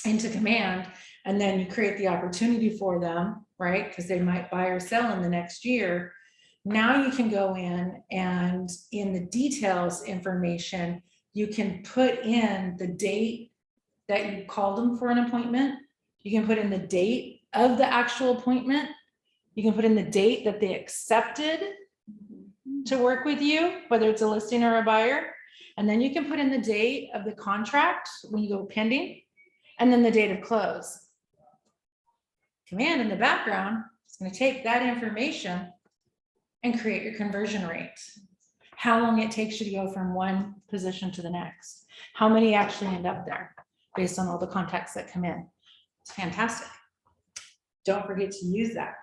into command, and then you create the opportunity for them, right? Because they might buy or sell in the next year. Now you can go in and in the details information, you can put in the date that you called them for an appointment. You can put in the date of the actual appointment. You can put in the date that they accepted to work with you, whether it's a listing or a buyer. And then you can put in the date of the contract when you go pending, and then the date of close. Command in the background is going to take that information and create your conversion rate. How long it takes you to go from one position to the next. How many actually end up there based on all the contacts that come in. It's fantastic. Don't forget to use that.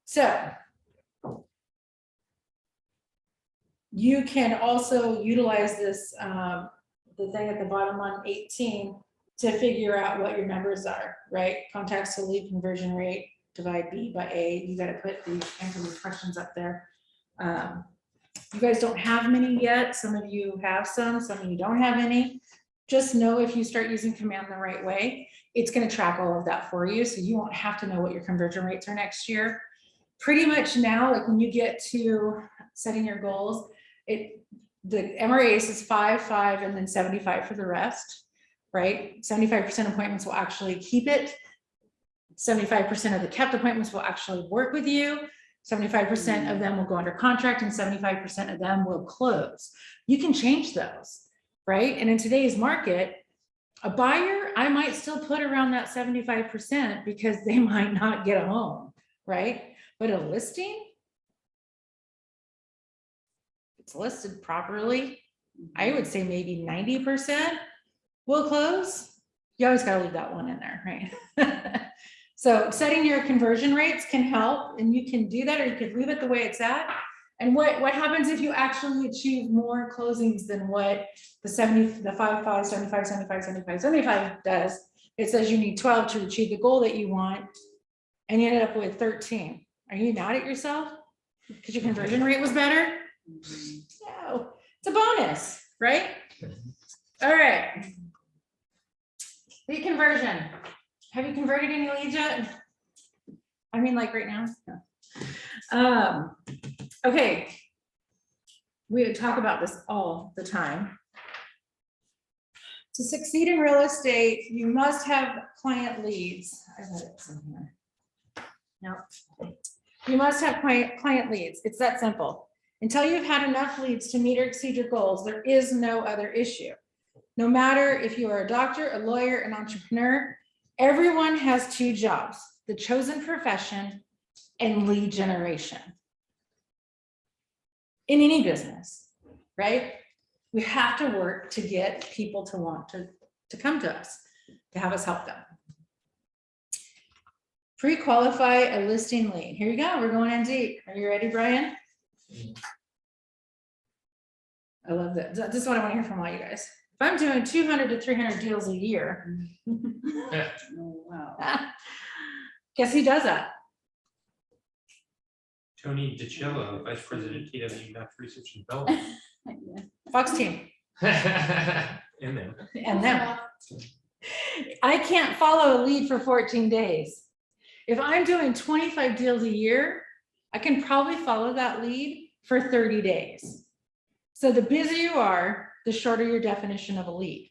So you can also utilize this, the thing at the bottom on 18 to figure out what your numbers are, right? Contacts to lead conversion rate, divide B by A. You got to put the answer these questions up there. You guys don't have many yet. Some of you have some of you don't have any. Just know if you start using command the right way, it's going to track all of that for you. So you won't have to know what your conversion rates are next year. Pretty much now, like when you get to setting your goals, the MRAs is 5, 5, and then 75 for the rest, right? 75% appointments will actually keep it. 75% of the kept appointments will actually work with you. 75% of them will go under contract and 75% of them will close. You can change those, right? And in today's market, a buyer, I might still put around that 75% because they might not get a home, right? But a listing, it's listed properly, I would say maybe 90% will close. You always got to leave that one in there, right? So setting your conversion rates can help, and you can do that, or you could leave it the way it's at. And what happens if you actually achieve more closings than what the 5, 75, 75, 75, 75 does? It says you need 12 to achieve the goal that you want, and you ended up with 13. Are you mad at yourself because your conversion rate was better? No, it's a bonus, right? All right. Lead conversion. Have you converted any leads yet? I mean, like right now? No. Okay. We talk about this all the time. To succeed in real estate, you must have client leads. I had it somewhere. No. You must have client leads. It's that simple. Until you've had enough leads to meet or exceed your goals, there is no other issue. No matter if you are a doctor, a lawyer, an entrepreneur, everyone has two jobs: the chosen profession and lead generation. In any business, right? We have to work to get people to want to come to us, to have us help them. Pre-qualify a listing lead. Here you go. We're going in deep. Are you ready, Brian? I love that. This is what I want to hear from all you guys. If I'm doing 200 to 300 deals a year, guess who does that? Tony DiCillo, Vice President, TW Math Research and Development. Fox team. And then. And them. I can't follow a lead for 14 days. If I'm doing 25 deals a year, I can probably follow that lead for 30 days. So the busier you are, the shorter your definition of a lead,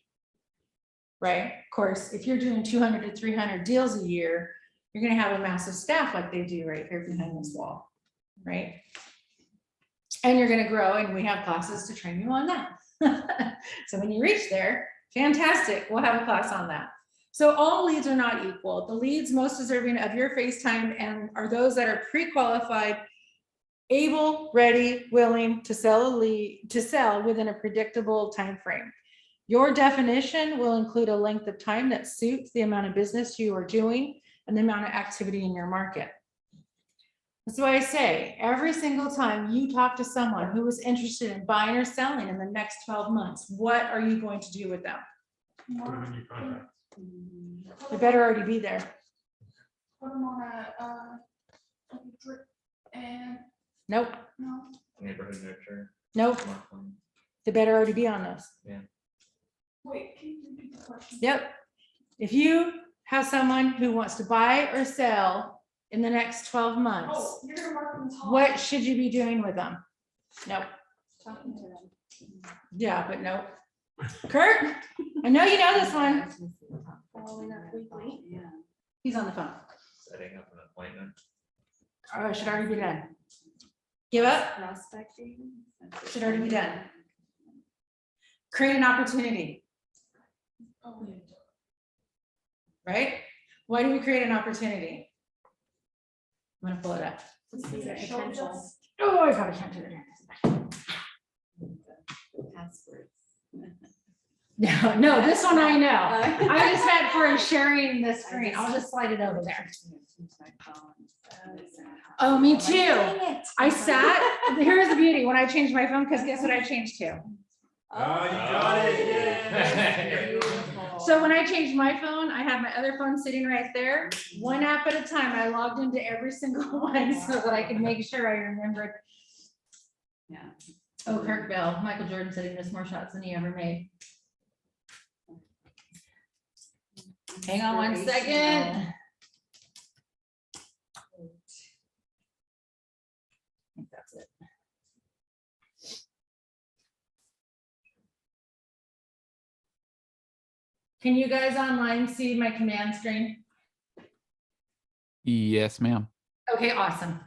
right? Of course, if you're doing 200 to 300 deals a year, you're going to have a massive staff like they do right here behind this wall, right? And you're going to grow, and we have classes to train you on that. So when you reach there, fantastic, we'll have a class on that. So all leads are not equal. The leads most deserving of your face time and are those that are pre-qualified, able, ready, willing to sell a lead, to sell within a predictable time frame. Your definition will include a length of time that suits the amount of business you are doing and the amount of activity in your market. That's why I say every single time you talk to someone who is interested in buying or selling in the next 12 months, what are you going to do with them? Put them in your contract. They better already be there. Put them on a drip and, Nope, no, Neighborhood nurture. nope, Marketing. they better already be on those. wait, can you repeat the question? Yep. If you have someone who wants to buy or sell in the next 12 months, Oh, you're gonna mark them as hot. what should you be doing with them? Nope. Talking to them. Yeah, but nope. Kurt, I know you know this one. Following up weekly. Yeah. He's on the phone. Setting up an appointment. Oh, it should already be done. Give up, Prospecting. should already be done. Create an opportunity, Oh, yeah. right? Why do we create an opportunity? I'm gonna pull it up. Potential. Oh, I probably can't do it. Passwords. No, this one I know. I just meant for sharing the screen. I'll just slide it over there. Oh, me too. I sat, here's the beauty, when I changed my phone, because guess what I changed to? Oh, you got it. So when I changed my phone, I had my other phone sitting right there. One app at a time, I logged into every single one so that I could make sure I remembered. Yeah. Oh, Kirk Bell, Michael Jordan said he missed more shots than he ever made. Hang on one second. I think that's it. Can you guys online see my command screen? Yes, ma'am. Okay, awesome.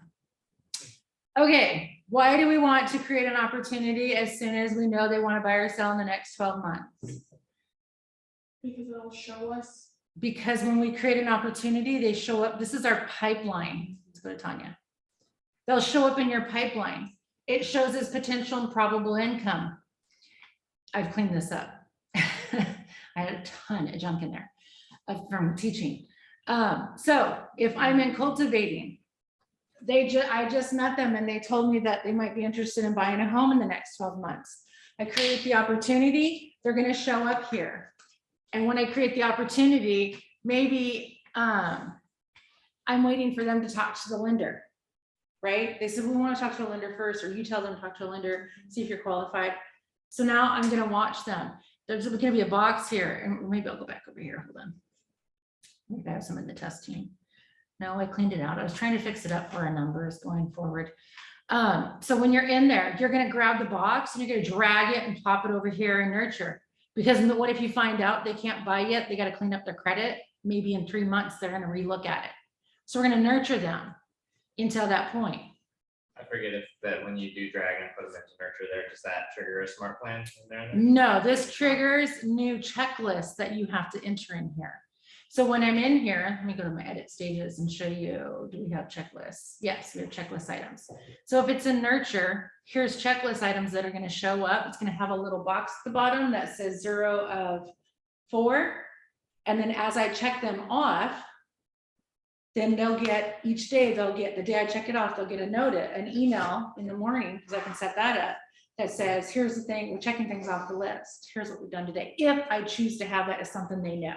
Okay, why do we want to create an opportunity as soon as we know they want to buy or sell in the next 12 months? Because it'll show us. Because when we create an opportunity, they show up. This is our pipeline. Let's go to Tanya. They'll show up in your pipeline. It shows as potential and probable income. I've cleaned this up. I had a ton of junk in there from teaching. So if I'm in cultivating, I just met them and they told me that they might be interested in buying a home in the next 12 months. I create the opportunity, they're gonna show up here. And when I create the opportunity, maybe I'm waiting for them to talk to the lender, right? They said, we want to talk to a lender first, or you tell them to talk to a lender, see if you're qualified. So now I'm gonna watch them. There's gonna be a box here, and maybe I'll go back over here, hold on. Maybe I have some in the test team. No, I cleaned it out. I was trying to fix it up for our numbers going forward. So when you're in there, you're gonna grab the box and you're gonna drag it and pop it over here and nurture. Because what if you find out they can't buy yet? They gotta clean up their credit. Maybe in 3 months, they're gonna relook at it. So we're gonna nurture them until that point. I forget if that when you do drag and put them into nurture there, does that trigger a smart plan in there? No, this triggers new checklists that you have to enter in here. So when I'm in here, let me go to my edit stages and show you, do we have checklists? Yes, we have checklist items. So if it's in nurture, here's checklist items that are gonna show up. It's gonna have a little box at the bottom that says 0 of 4. And then as I check them off, then they'll get, each day they'll get, the day I check it off, they'll get a note, an email in the morning, because I can set that up, that says, here's the thing, we're checking things off the list. Here's what we've done today. If I choose to have that as something they know,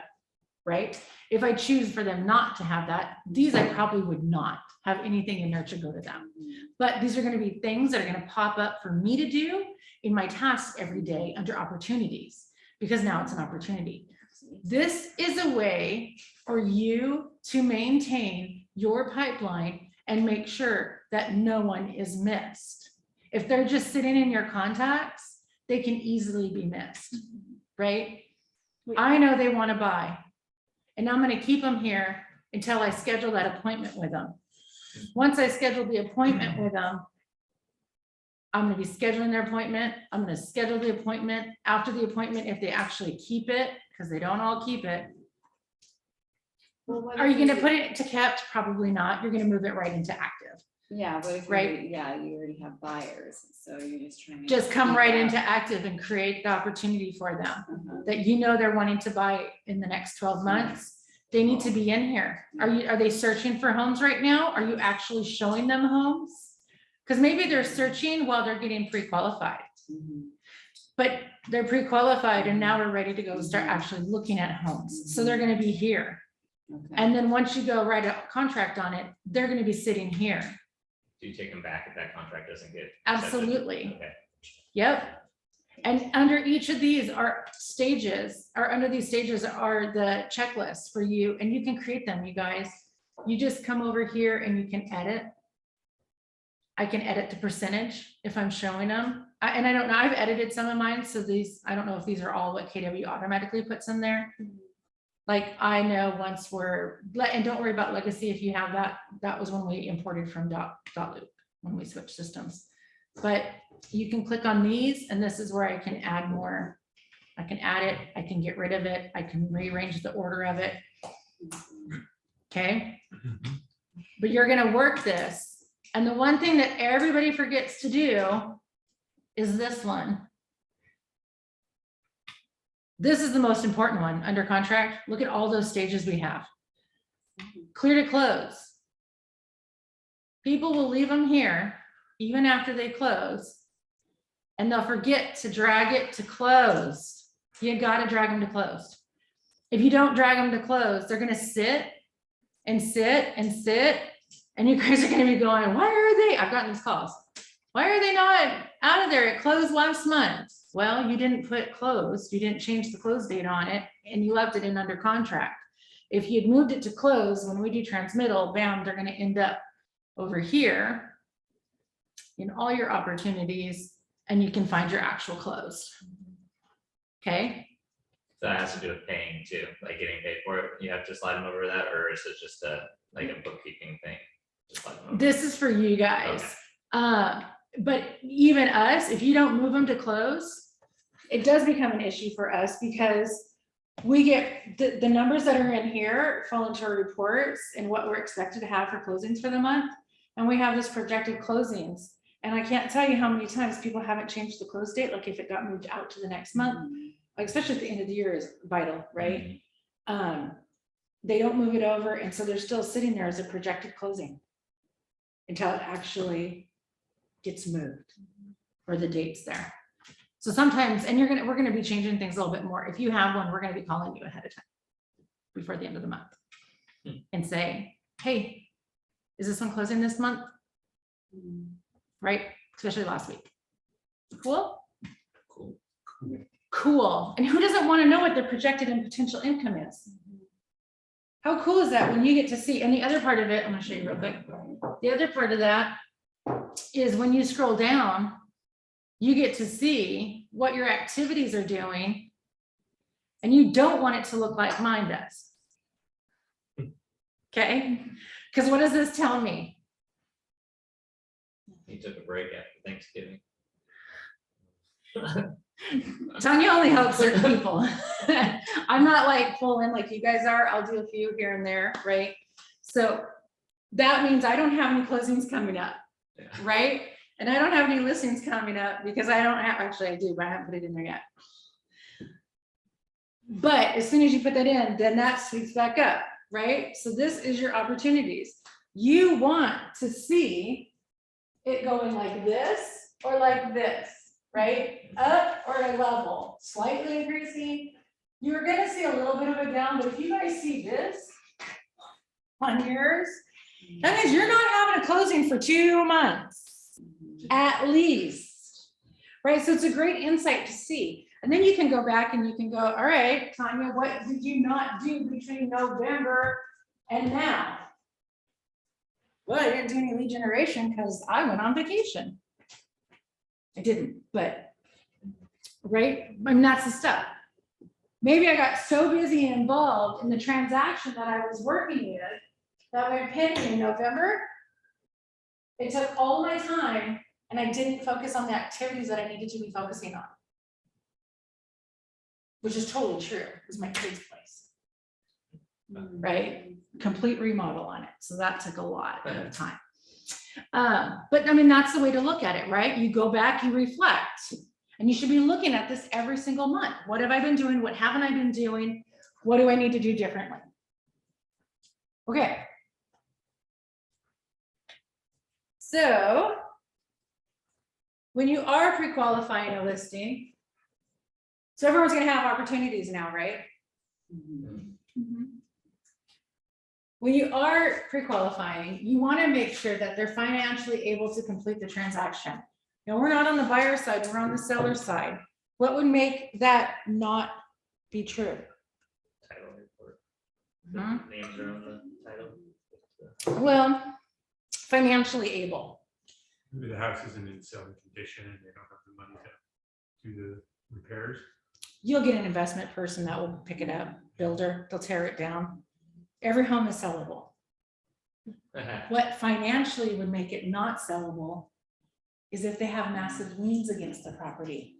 right? If I choose for them not to have that, these I probably would not have anything in nurture go to them. But these are gonna be things that are gonna pop up for me to do in my tasks every day under opportunities, because now it's an opportunity. This is a way for you to maintain your pipeline and make sure that no one is missed. If they're just sitting in your contacts, they can easily be missed, right? I know they want to buy, and I'm going to keep them here until I schedule that appointment with them. Once I schedule the appointment with them, I'm going to be scheduling their appointment. I'm going to schedule the appointment. After the appointment, if they actually keep it, because they don't all keep it. Are you going to put it to kept? Probably not. You're going to move it right into active. Yeah, but if Right. you already have buyers, so you're just trying to. Just come keep right that. into active and create the opportunity for them Uh-huh. that you know they're wanting to buy in the next 12 months. They need to be in here. Are they searching for homes right now? Are you actually showing them homes? Because maybe they're searching while they're getting pre-qualified, Mhm. but they're pre-qualified and now we're ready to go start actually looking at homes. So they're going to be here. Okay. And then once you go write a contract on it, they're going to be sitting here. Do you take them back if that contract doesn't get? accepted? Absolutely. Okay. Yep. And under each of these are stages, or under these stages are the checklists for you, and you can create them, you guys. You just come over here and you can edit. I can edit the percentage if I'm showing them. And I don't know, I've edited some of mine, so these, I don't know if these are all what KW automatically puts in there. Like I know once and don't worry about legacy if you have that. That was when we imported from .loop when we switched systems. But you can click on these and this is where I can add more. I can add it, I can get rid of it, I can rearrange the order of it. Okay. But you're gonna work this. And the one thing that everybody forgets to do is this one. This is the most important one under contract. Look at all those stages we have. Clear to close. People will leave them here even after they close, and they'll forget to drag it to close. You gotta drag them to closed. If you don't drag them to close, they're gonna sit and sit and sit, and you guys are gonna be going, why are they? I've gotten these calls. Why are they not out of there? It closed last month. Well, you didn't put closed. You didn't change the close date on it, and you left it in under contract. If you'd moved it to close, when we do transmittal, bam, they're gonna end up over here in all your opportunities, and you can find your actual close. Okay. So that has to do with paying too, like getting paid for it. You have to slide them over that, or is it just like a bookkeeping thing? Just slide them over? This is for you guys. Okay. But even us, if you don't move them to close, it does become an issue for us because we get the numbers that are in here fall into our reports and what we're expected to have for closings for the month. And we have this projected closings. And I can't tell you how many times people haven't changed the close date, like if it got moved out to the next month, like especially at the end of the year is vital, right? they don't move it over, and so they're still sitting there as a projected closing until it actually gets moved or the date's there. So sometimes, and we're gonna be changing things a little bit more. If you have one, we're gonna be calling you ahead of time before the end of the month and say, hey, is this one closing this month? Right? Especially last week. Cool? Cool. Cool. And who doesn't want to know what their projected and potential income is? How cool is that when you get to see? And the other part of it, I'm gonna show you real quick. The other part of that is when you scroll down, you get to see what your activities are doing. And you don't want it to look like mine does. Okay? Because what does this tell me? You took a break after Thanksgiving. Tanya only helps certain people. I'm not like full in like you guys are. I'll do a few here and there, right? So that means I don't have any closings coming up, Yeah. right? And I don't have any listings coming up because I don't have, actually I do, but I haven't put it in there yet. But as soon as you put that in, then that sweeps back up, right? So this is your opportunities. You want to see it going like this or like this, right? Up or a level, slightly increasing. You're gonna see a little bit of a down, but if you guys see this on yours, that means you're not having a closing for 2 months, at least, right? So it's a great insight to see. And then you can go back and you can go, all right, Tanya, what did you not do between November and now? Well, I didn't do any lead generation because I went on vacation. I didn't, but, right? I mean, that's the stuff. Maybe I got so busy and involved in the transaction that I was working with that went pending in November. It took all my time and I didn't focus on the activities that I needed to be focusing on. Which is totally true. It was my kid's place. Right? Complete remodel on it. So that took a lot of time. But I mean, that's the way to look at it, right? You go back, you reflect, and you should be looking at this every single month. What have I been doing? What haven't I been doing? What do I need to do differently? Okay. So when you are pre-qualifying a listing, so everyone's going to have opportunities now, right? Mm-hmm. When you are pre-qualifying, you want to make sure that they're financially able to complete the transaction. Now, we're not on the buyer side, we're on the seller side. What would make that not be true? Title report. Mhm. Names are on the title. Well, financially able. Maybe the house isn't in selling condition and they don't have the money to do the repairs. You'll get an investment person that will pick it up, builder, they'll tear it down. Every home is sellable. What financially would make it not sellable is if they have massive liens against the property.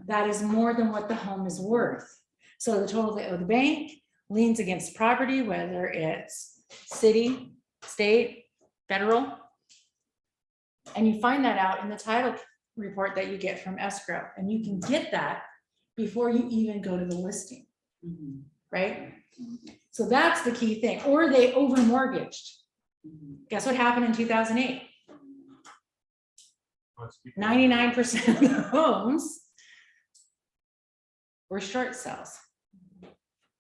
That is more than what the home is worth. So the total they owe the bank, liens against property, whether it's city, state, federal. And you find that out in the title report that you get from escrow. And you can get that before you even go to the listing, right? So that's the key thing. Or they over mortgaged. Guess what happened in 2008? 99% of the homes were short sales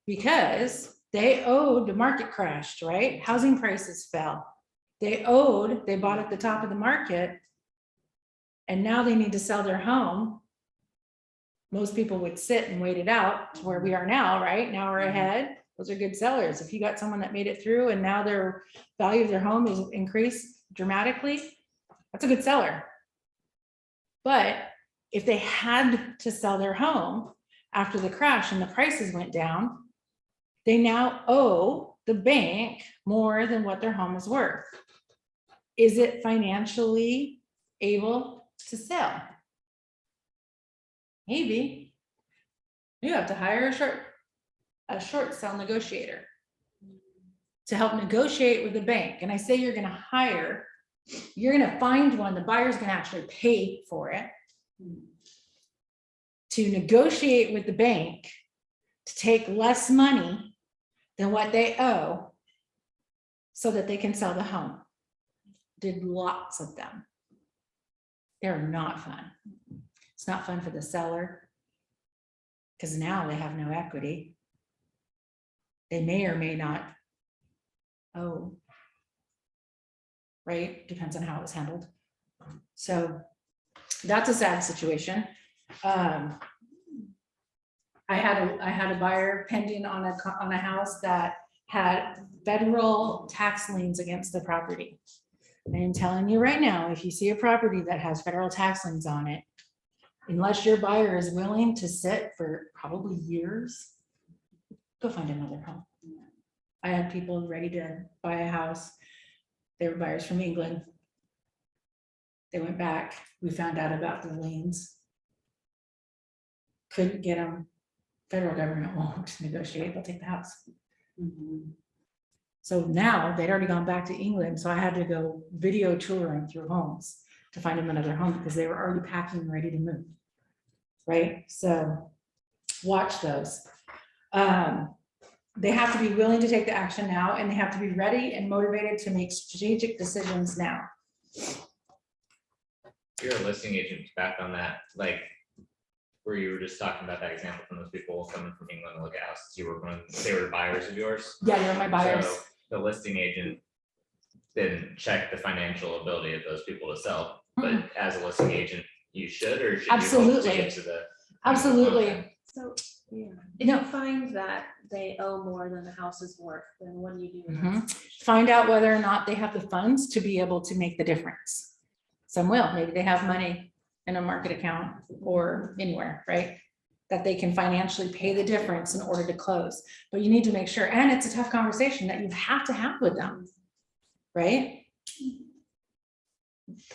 because they owed, the market crashed, right? Housing prices fell. They owed, they bought at the top of the market, and now they need to sell their home. Most people would sit and wait it out to where we are now, right? Now we're ahead. Those are good sellers. If you got someone that made it through and now their value of their home is increased dramatically, that's a good seller. But if they had to sell their home after the crash and the prices went down, they now owe the bank more than what their home is worth. Is it financially able to sell? Maybe. You have to hire a short sale negotiator to help negotiate with the bank. And I say you're going to hire, you're going to find one, the buyer's going to actually pay for it, to negotiate with the bank to take less money than what they owe so that they can sell the home. Did lots of them. They're not fun. It's not fun for the seller because now they have no equity. They may or may not owe. Right? Depends on how it was handled. So that's a sad situation. I had a buyer pending on a house that had federal tax liens against the property. I am telling you right now, if you see a property that has federal tax liens on it, unless your buyer is willing to sit for probably years, go find another home. I had people ready to buy a house. They were buyers from England. They went back. We found out about the liens. Couldn't get them. Federal government won't negotiate. They'll take the house. So now they'd already gone back to England. So I had to go video touring through homes to find them another home because they were already packing and ready to move. Right? So watch those. They have to be willing to take the action now, and they have to be ready and motivated to make strategic decisions now. You're a listing agent, back on that, like, where you were just talking about that example from those people coming from England to look at houses, they were buyers of yours? Yeah, they're my buyers. So the listing agent didn't check the financial ability of those people to sell, but as a listing agent, you should, or should you hope to Absolutely. get to the? Absolutely. So, yeah, You know, if you find that they owe more than the house is worth, then what do you do? in that Mhm. situation? Find out whether or not they have the funds to be able to make the difference. Some will, maybe they have money in a market account or anywhere, right? That they can financially pay the difference in order to close. But you need to make sure, and it's a tough conversation that you have to have with them, right?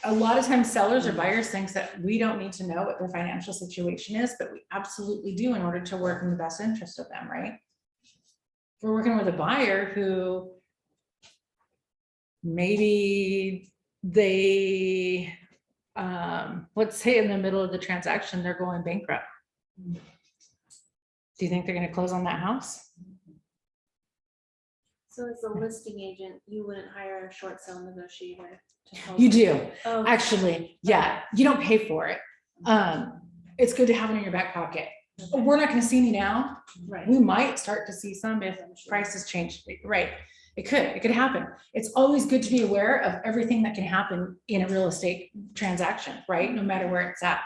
A lot of times sellers or buyers think that we don't need to know what their financial situation is, but we absolutely do in order to work in the best interest of them, right? If we're working with a buyer who maybe they, let's say in the middle of the transaction, they're going bankrupt. Do you think they're going to close on that house? So as a listing agent, you wouldn't hire a short sale negotiator to help? You do. Oh, Actually, yeah, you don't pay for it. It's good to have it in your back pocket. We're not gonna see any now. right. We might start to see some if prices change, right? It could happen. It's always good to be aware of everything that can happen in a real estate transaction, right? No matter where it's at.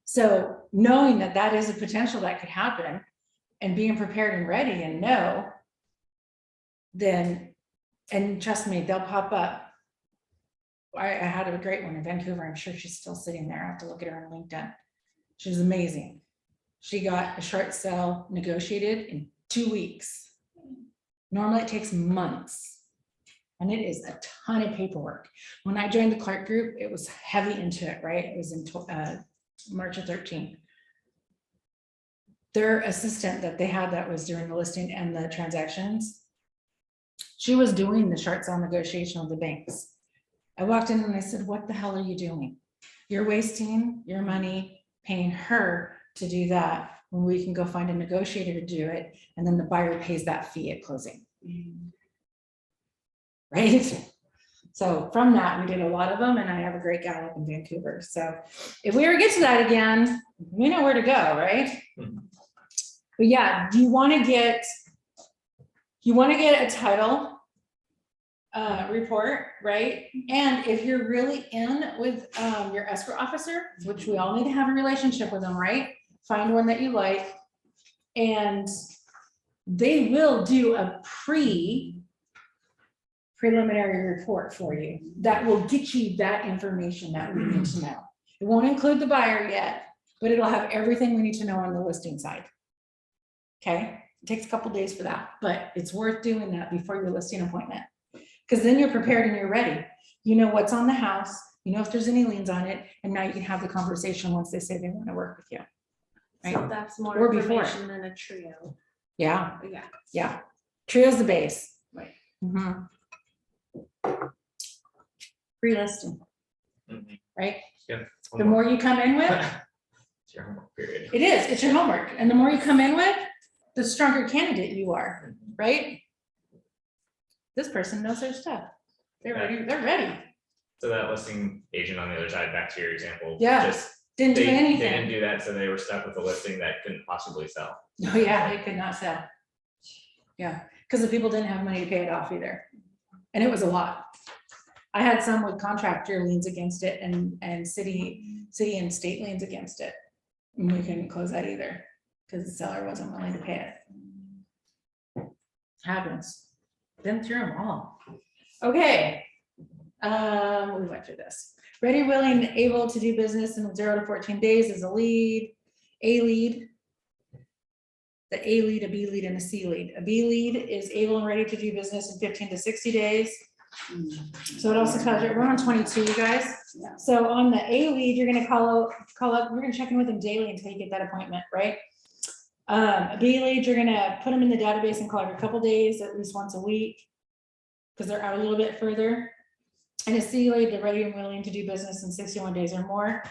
So knowing that that is a potential that could happen and being prepared and ready and know, then, and trust me, they'll pop up. I had a great one in Vancouver. I'm sure she's still sitting there. I have to look at her on LinkedIn. She's amazing. She got a short sale negotiated in 2 weeks. Normally it takes months. And it is a ton of paperwork. When I joined the Clark group, it was heavy into it, right? It was in March of 13. Their assistant that they had that was doing the listing and the transactions, she was doing the short sale negotiation with the banks. I walked in and I said, what the hell are you doing? You're wasting your money paying her to do that when we can go find a negotiator to do it. And then the buyer pays that fee at closing. Right? So from that, we did a lot of them, and I have a great gal up in Vancouver. So if we ever get to that again, we know where to go, right? But yeah, you want to get a title report, right? And if you're really in with your escrow officer, which we all need to have a relationship with them, right? Find one that you like, and they will do a preliminary report for you that will get you that information that we need to know. It won't include the buyer yet, but it'll have everything we need to know on the listing side. Okay, it takes a couple days for that, but it's worth doing that before your listing appointment. Because then you're prepared and you're ready. You know what's on the house, you know if there's any liens on it, and now you can have the conversation once they say they want to work with you. So Right? that's more Or before. information than a trio. Yeah, Yeah. yeah. Trio's the base. Right. Mhm. Pre-listing, Mhm. right? Yeah. The more you come in with, It's your homework period. it is, it's your homework. And the more you come in with, the stronger candidate you are, right? this person knows their stuff. They're Yeah. ready, they're ready. So that listing agent on the other side, back to your example. Yeah. Just, Didn't do they didn't anything. do that, so they were stuck with a listing that couldn't possibly sell. Oh, yeah, they could not sell. Yeah, because the people didn't have money to pay it off either. And it was a lot. I had some with contractor liens against it and city and state liens against it. And we couldn't close that either, because the seller wasn't willing to pay it. Happens. Been through them all. Okay. We went through this. Ready, willing, able to do business in 0 to 14 days is a lead, a lead. The A lead, a B lead, and a C lead. A B lead is able and ready to do business in 15 to 60 days. So it also tells you, we're on 22, you guys. So on the A lead, you're gonna call up, we're gonna check in with them daily until you get that appointment, right? A B lead, you're gonna put them in the database and call every couple days, at least once a week, because they're out a little bit further. And a C lead, they're ready and willing to do business in 61 days or more.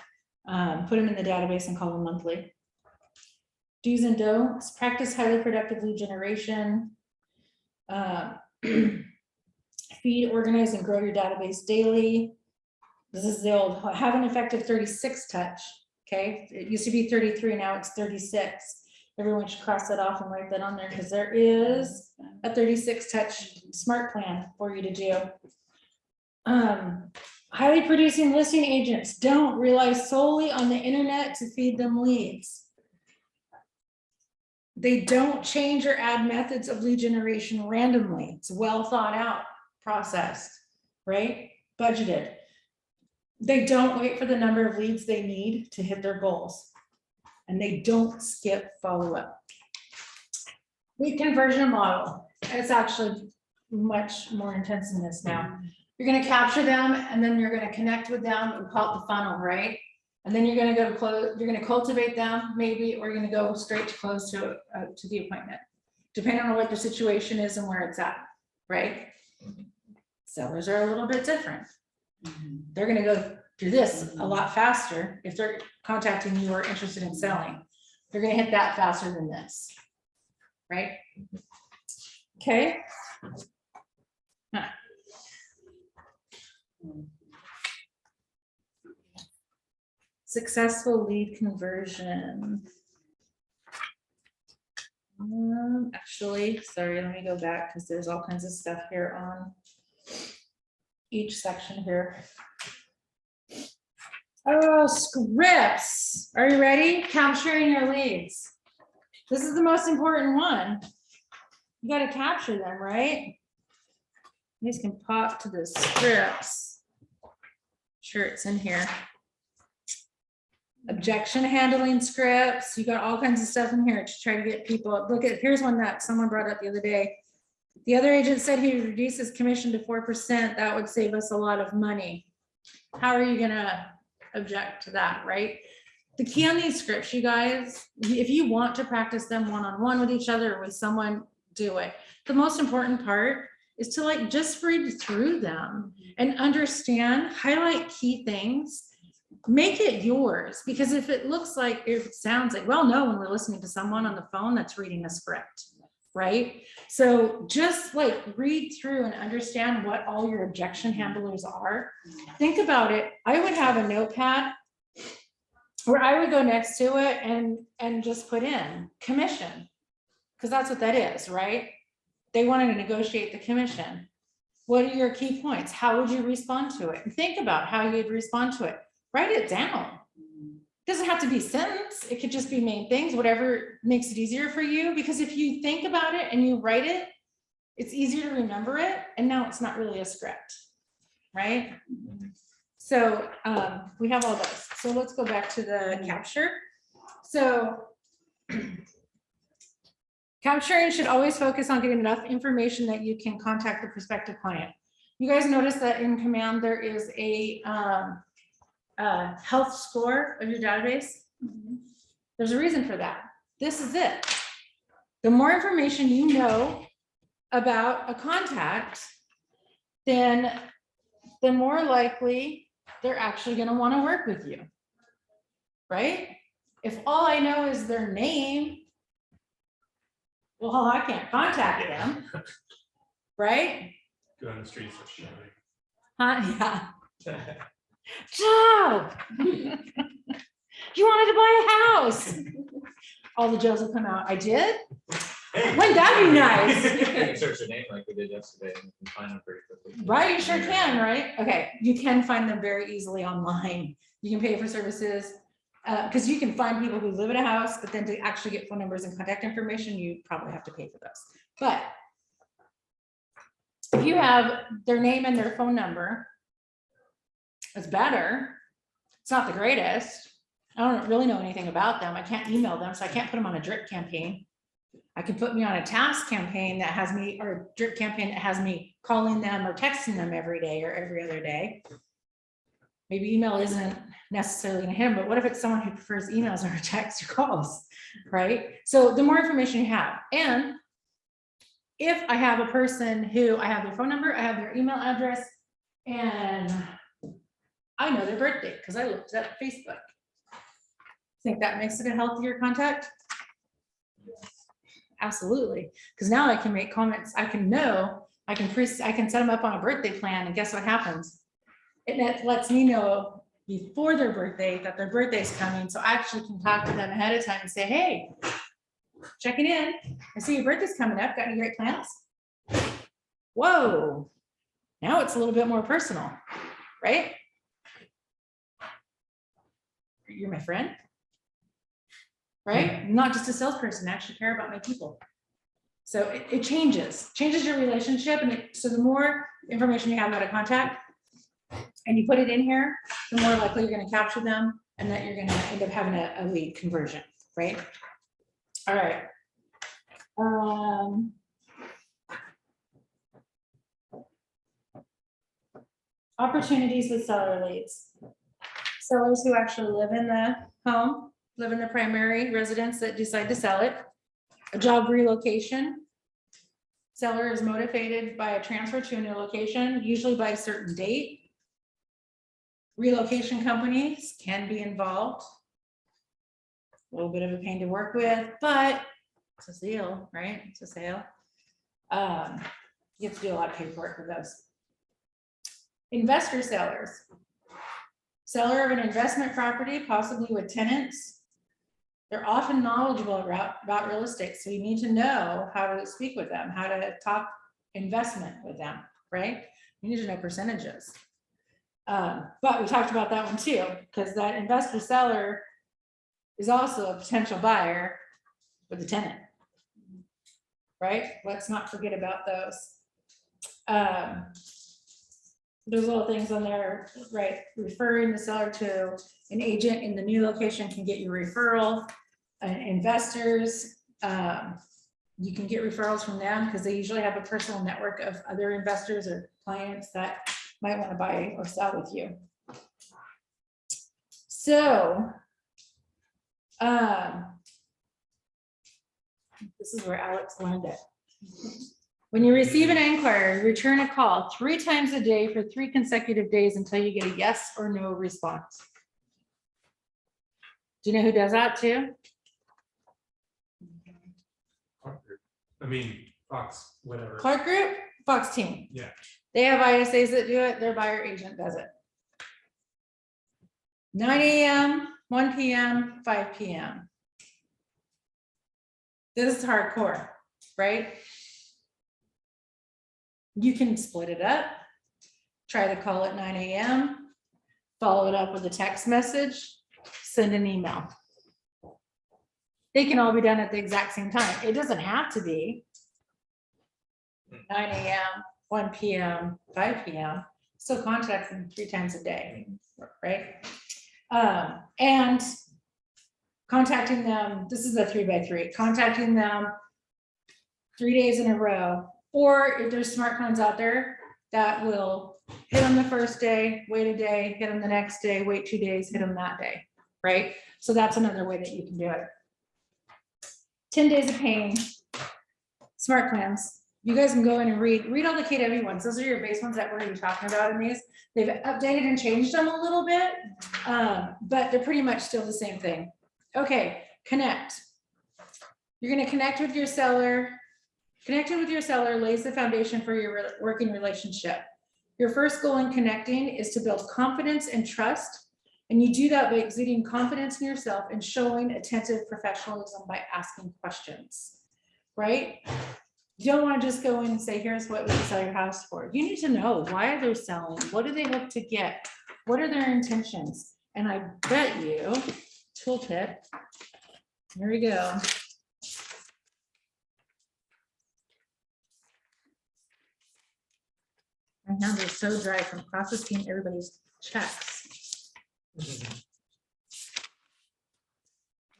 Put them in the database and call them monthly. Do's and don'ts, practice highly productive lead generation. Feed, organize, and grow your database daily. This is the old, have an effective 36 touch, okay? It used to be 33, now it's 36. Everyone should cross that off and write that on there, because there is a 36 touch smart plan for you to do. Highly producing listing agents don't rely solely on the internet to feed them leads. They don't change or add methods of lead generation randomly. It's well thought out, processed, right? Budgeted. They don't wait for the number of leads they need to hit their goals. And they don't skip follow-up. Lead conversion model. It's actually much more intense than this now. You're gonna capture them and then you're gonna connect with them. We call it the funnel, right? And then you're gonna go to close, you're gonna cultivate them maybe, or you're gonna go straight to close to the appointment, depending on what the situation is and where it's at, right? Sellers are a little bit different. They're gonna go through this a lot faster if they're contacting you or interested in selling. They're gonna hit that faster than this, right? Okay. Huh. Successful lead conversion. Actually, sorry, let me go back because there's all kinds of stuff here on each section here. Oh, scripts. Are you ready? Capturing your leads. This is the most important one. You got to capture them, right? These can pop to the scripts. Sure, it's in here. Objection handling scripts. You got all kinds of stuff in here to try to get people. Look at, here's one that someone brought up the other day. The other agent said he reduces commission to 4%. That would save us a lot of money. How are you gonna object to that, right? The key on these scripts, you guys, if you want to practice them one-on-one with each other or with someone, do it. The most important part is to like just read through them and understand, highlight key things. Make it yours, because if it looks like, if it sounds like, well, no, when we're listening to someone on the phone that's reading a script, right? So just like read through and understand what all your objection handlers are. Think about it. I would have a notepad where I would go next to it and just put in commission, because that's what that is, right? They wanted to negotiate the commission. What are your key points? How would you respond to it? And think about how you'd respond to it. Write it down. Doesn't have to be a sentence. It could just be main things, whatever makes it easier for you. Because if you think about it and you write it, it's easier to remember it. And now it's not really a script, right? So we have all those. So let's go back to the capture. So capturing should always focus on getting enough information that you can contact the prospective client. You guys notice that in command, there is a health score of your database. There's a reason for that. This is it. The more information you know about a contact, then the more likely they're actually going to want to work with you, right? If all I know is their name, well, I can't contact them, right? go on the streets of shouting. Huh? Yeah. Joe, you wanted to buy a house. All the Joes will come out. I did? Wouldn't that be nice? You can search their name like we did yesterday and you can find them pretty quickly. Right, you sure can, right? Okay, you can find them very easily online. You can pay for services, because you can find people who live in a house, but then to actually get phone numbers and contact information, you probably have to pay for those. But if you have their name and their phone number, it's better. It's not the greatest. I don't really know anything about them. I can't email them, so I can't put them on a drip campaign. I can put me on a task campaign that has me, or a drip campaign that has me calling them or texting them every day or every other day. Maybe email isn't necessarily gonna hit them, but what if it's someone who prefers emails or text or calls, right? So the more information you have, and if I have a person who I have their phone number, I have their email address, and I know their birthday because I looked it up on Facebook. Think that makes it a healthier contact? Absolutely, because now I can make comments. I can know, I can set them up on a birthday plan, and guess what happens? It lets me know before their birthday that their birthday's coming, so I actually can talk to them ahead of time and say, hey, checking in. I see your birthday's coming up. Got any great plans? Whoa, now it's a little bit more personal, right? You're my friend, right? Not just a salesperson, I actually care about my people. So it changes your relationship. And so the more information you have about a contact and you put it in here, the more likely you're going to capture them and that you're going to end up having a lead conversion, right? All right. Opportunities with seller leads. Sellers who actually live in the home, live in the primary residence that decide to sell it. A job relocation. Seller is motivated by a transfer to a new location, usually by a certain date. Relocation companies can be involved. A little bit of a pain to work with, but it's a sale, right? It's a sale. You have to do a lot of paperwork with those. Investor sellers. Seller of an investment property, possibly with tenants. They're often knowledgeable about real estate, so you need to know how to speak with them, how to talk investment with them, right? You need to know percentages. But we talked about that one too, because that investor seller is also a potential buyer with a tenant, right? Let's not forget about those. There's little things on there, right? Referring the seller to an agent in the new location can get you referral. Investors, you can get referrals from them because they usually have a personal network of other investors or clients that might want to buy or sell with you. So, this is where Alex learned it. When you receive an inquiry, return a call 3 times a day for 3 consecutive days until you get a yes or no response. Do you know who does that too? I mean, Fox, whatever. Clark Group, Fox Team. Yeah. They have ISAs that do it. Their buyer agent does it. 9 a.m., 1 p.m., 5 p.m. This is hardcore, right? You can split it up, try to call at 9 a.m., follow it up with a text message, send an email. They can all be done at the exact same time. It doesn't have to be 9 a.m., 1 p.m., 5 p.m. Still contact them 3 times a day, right? And contacting them, this is a 3x3, contacting them 3 days in a row. Or if there's smartphones out there that will hit them the first day, wait a day, hit them the next day, wait 2 days, hit them that day, right? So that's another way that you can do it. 10 days of pain, smart plans. You guys can go in and read all the KW ones. Those are your base ones that we're going to be talking about in these. They've updated and changed them a little bit, but they're pretty much still the same thing. Okay, connect. You're going to connect with your seller Connecting with your seller lays the foundation for your working relationship. Your first goal in connecting is to build confidence and trust. And you do that by exuding confidence in yourself and showing attentive professionalism by asking questions, right? You don't want to just go in and say, here's what we can sell your house for. You need to know why they're selling. What do they hope to get? What are their intentions? And I bet you, tooltip, here we go. My hands are so dry from processing everybody's checks. Here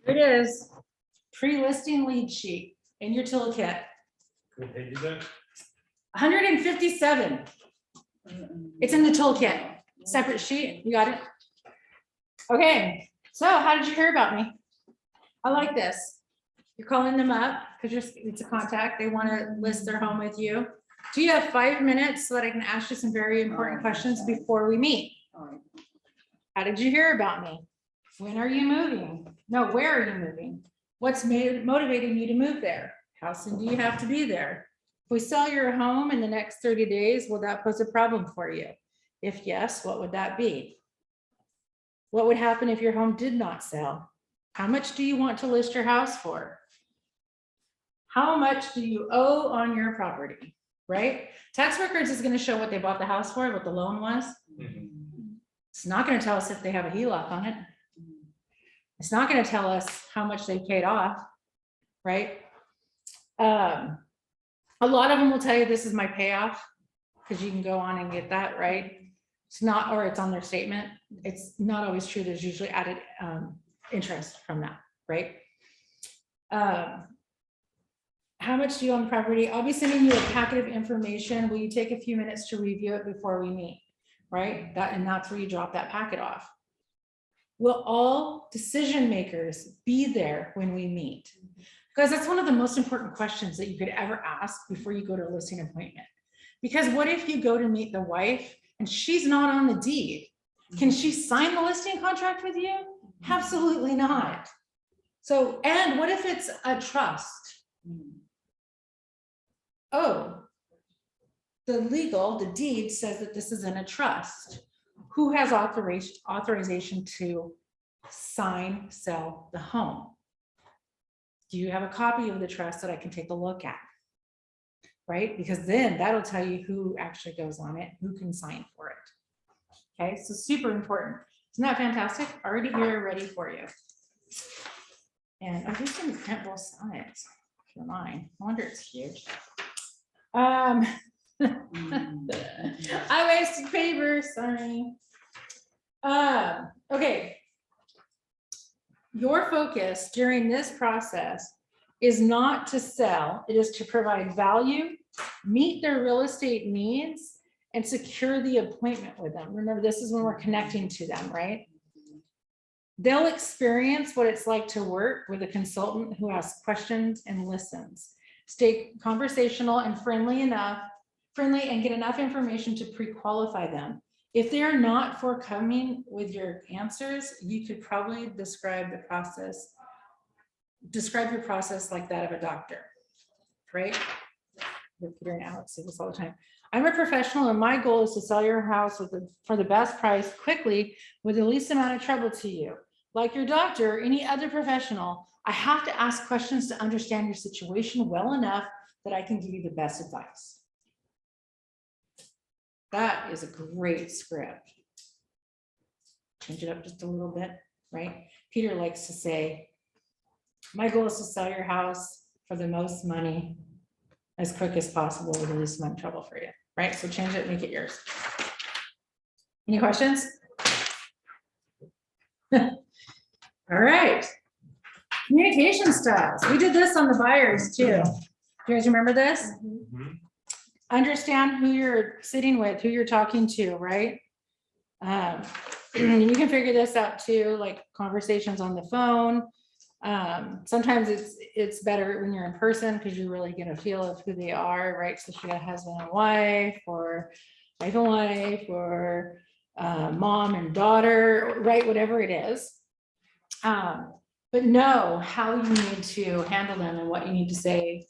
it is, pre-listing lead sheet in your toolkit, What page is that? 157. It's in the toolkit, separate sheet, you got it? Okay, so how did you hear about me? I like this. You're calling them up because it's a contact, they want to list their home with you. Do you have 5 minutes so that I can ask you some very important questions before we meet? How did you hear about me? When are you moving? No, where are you moving? What's motivating you to move there? How soon do you have to be there? If we sell your home in the next 30 days, will that pose a problem for you? If yes, what would that be? What would happen if your home did not sell? How much do you want to list your house for? How much do you owe on your property, right? Tax records is going to show what they bought the house for, what the loan was. It's not going to tell us if they have a HELOC on it. It's not going to tell us how much they paid off, right? A lot of them will tell you this is my payoff because you can go on and get that, right? It's not, or it's on their statement. It's not always true. There's usually added interest from that, right? How much do you own the property? I'll be sending you a packet of information. Will you take a few minutes to review it before we meet, right? And that's where you drop that packet off. Will all decision makers be there when we meet? Because that's one of the most important questions that you could ever ask before you go to a listing appointment. Because what if you go to meet the wife and she's not on the deed? Can she sign the listing contract with you? Absolutely not. So, and what if it's a trust? Oh, the deed says that this is in a trust. Who has authorization to sign, sell the home? Do you have a copy of the trust that I can take a look at? Right? Because then that'll tell you who actually goes on it, who can sign for it. Okay, so super important. Isn't that fantastic? Already here, ready for you. And I'm just going to print both sides for mine. I wonder it's huge. I wasted paper, sorry. Okay. Your focus during this process is not to sell, it is to provide value, meet their real estate needs, and secure the appointment with them. Remember, this is when we're connecting to them, right? They'll experience what it's like to work with a consultant who asks questions and listens. Stay conversational and friendly and get enough information to pre-qualify them. If they're not forthcoming with your answers, you could probably describe your process like that of a doctor, right? Peter and Alex say this all the time. I'm a professional and my goal is to sell your house for the best price quickly with the least amount of trouble to you. Like your doctor or any other professional, I have to ask questions to understand your situation well enough that I can give you the best advice. That is a great script. Change it up just a little bit, right? Peter likes to say, my goal is to sell your house for the most money as quick as possible with the least amount of trouble for you, right? So change it, make it yours. Any questions? All right. Communication styles. We did this on the buyers too. Do you guys remember this? Understand who you're sitting with, who you're talking to, right? You can figure this out too, like conversations on the phone. Sometimes it's better when you're in person because you really get a feel of who they are, right? So if you got a husband and wife, or wife and wife, or mom and daughter, right? Whatever it is. But know how you need to handle them and what you need to say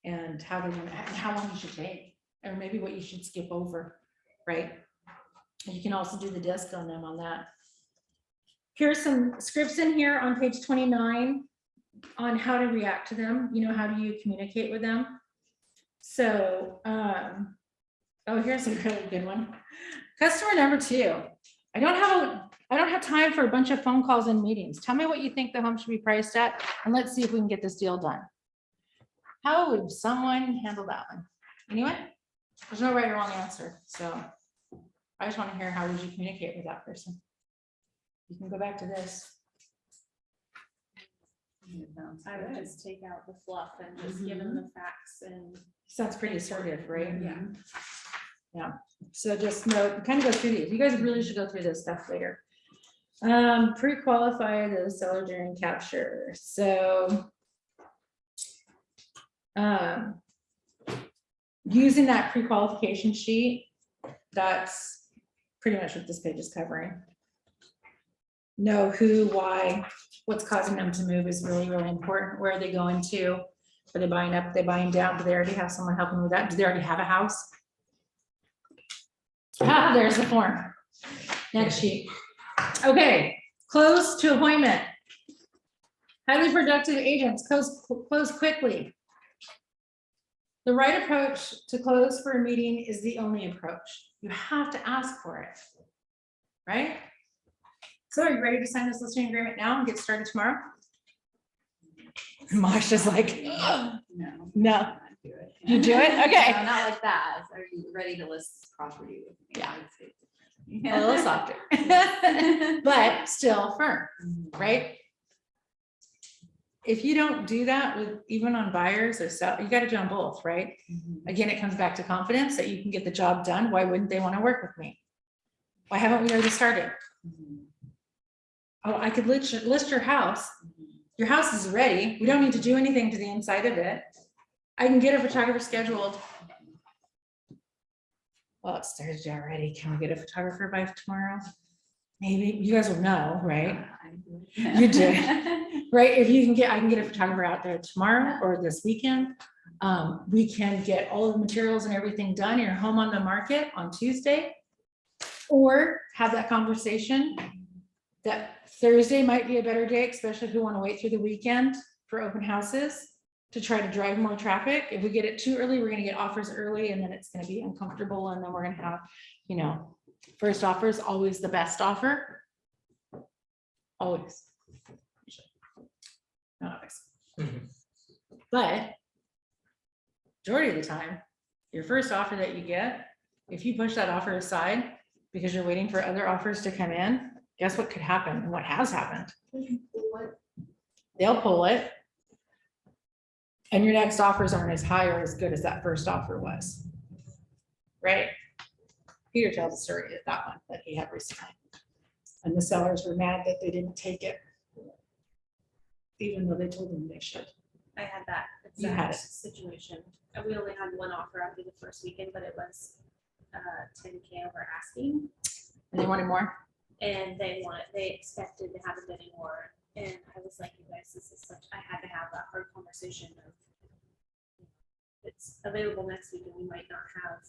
and how long you should take, or maybe what you should skip over, right? And you can also do the disc on them on that. Here's some scripts in here on page 29 on how to react to them. You know, how do you communicate with them? So, oh, here's a really good one. Customer number 2. I don't have time for a bunch of phone calls and meetings. Tell me what you think the home should be priced at, and let's see if we can get this deal done. How would someone handle that one? Anyone? There's no right or wrong answer. So I just want to hear, how would you communicate with that person? You can go back to this. I would just take out the fluff and just give them the facts and. Sounds pretty assertive, right? Yeah. Yeah. So just note, kind of go through these. You guys really should go through this stuff later. Pre-qualify the seller during capture. So using that pre-qualification sheet, that's pretty much what this page is covering. Know who, why, what's causing them to move is really, really important. Where are they going to? Are they buying up? Are they buying down? Do they already have someone helping with that? Do they already have a house? Ah, there's the form. Next sheet. Okay, close to appointment. Highly productive agents, close quickly. The right approach to close for a meeting is the only approach. You have to ask for it, right? So are you ready to sign this listing agreement now and get started tomorrow? Masha's like, No. no. not do it. You do it? Okay. No, not like that. Are you ready to list this property with me? Yeah. I would say A little softer, but still firm, right? If you don't do that with, even on buyers or sell, you got to do on both, right? Again, it comes back to confidence that you can get the job done. Why wouldn't they want to work with me? Why haven't we already started? Oh, I could list your house. Your house is ready. We don't need to do anything to the inside of it. I can get a photographer scheduled. Well, it started already. Can we get a photographer by tomorrow? Maybe. You guys will know, right? You do. Right? If you can get, I can get a photographer out there tomorrow or this weekend. We can get all of the materials and everything done. You're home on the market on Tuesday. Or have that conversation that Thursday might be a better day, especially if we want to wait through the weekend for open houses to try to drive more traffic. If we get it too early, we're going to get offers early and then it's going to be uncomfortable. And then we're going to have, you know, first offer is always the best offer. Always. Not always. But majority of the time, your first offer that you get, if you push that offer aside because you're waiting for other offers to come in, guess what could happen and what has happened? They'll pull it. And your next offers aren't as high or as good as that first offer was. Right? Peter tells a story of that one that he had recently. And the sellers were mad that they didn't take it, even though they told them they should. I had that You had exact situation. And we only had one offer after the first weekend, but it was 10K over asking. And they wanted more? And they expected to have a bidding war. And I was like, you guys, this is such, I had to have that hard conversation of it's available next week and we might not have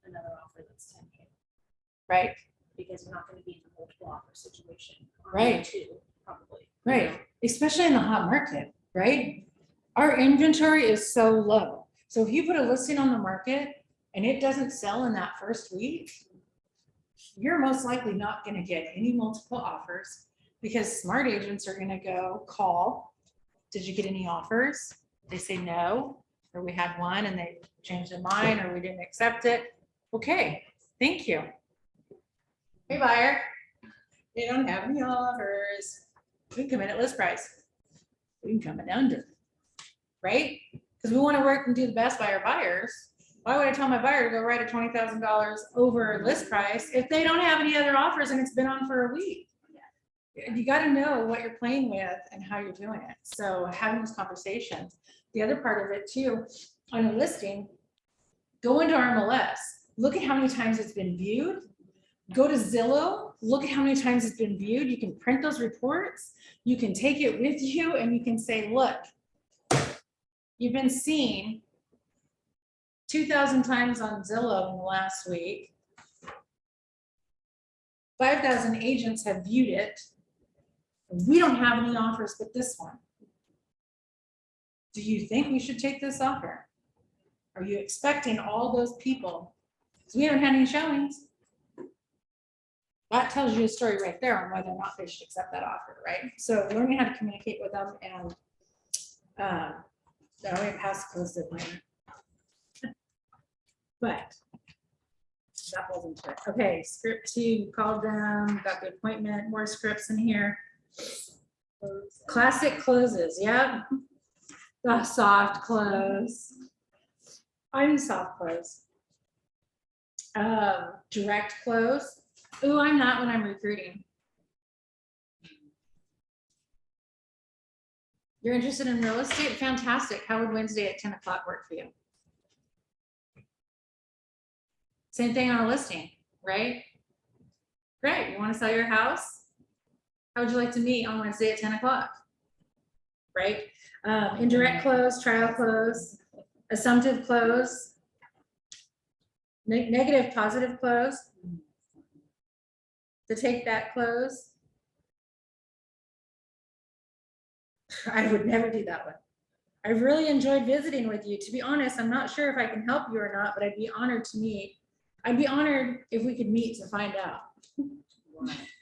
another offer that's 10K. Right. Because we're not going to be in a multiple offer situation. on Right. Two, probably. Right. Especially in the hot market, right? Our inventory is so low. So if you put a listing on the market and it doesn't sell in that first week, you're most likely not going to get any multiple offers because smart agents are going to go call. Did you get any offers? They say no, or we had one and they changed their mind, or we didn't accept it. Okay, thank you. Hey buyer, they don't have any offers. We can come in at list price. We can come in under, right? Because we want to work and do the best by our buyers. Why would I tell my buyer to go write a $20,000 over list price if they don't have any other offers and it's been on for a week? You got to know what you're playing with and how you're doing it. So having those conversations. The other part of it too, on a listing, go into our MLS, look at how many times it's been viewed. Go to Zillow, look at how many times it's been viewed. You can print those reports. You can take it with you and you can say, look, you've been seen 2,000 times on Zillow in the last week. 5,000 agents have viewed it. We don't have any offers but this one. Do you think we should take this offer? Are you expecting all those people? Because we haven't had any showings. That tells you a story right there on whether or not they should accept that offer, right? So learning how to communicate with them and no, we passed close the appointment. But that wasn't it. Okay, script 2, you called them, got the appointment, more scripts in here. Classic closes, yep. The soft close. I'm soft close. Direct close. Ooh, I'm not when I'm recruiting. You're interested in real estate? Fantastic. How would Wednesday at 10 o'clock work for you? Same thing on a listing, right? Great. You want to sell your house? How would you like to meet on Wednesday at 10 o'clock? Right? Indirect close, trial close, assumptive close, negative, positive close. To take that close. I would never do that one. I've really enjoyed visiting with you. To be honest, I'm not sure if I can help you or not, but I'd be honored to meet. I'd be honored if we could meet to find out.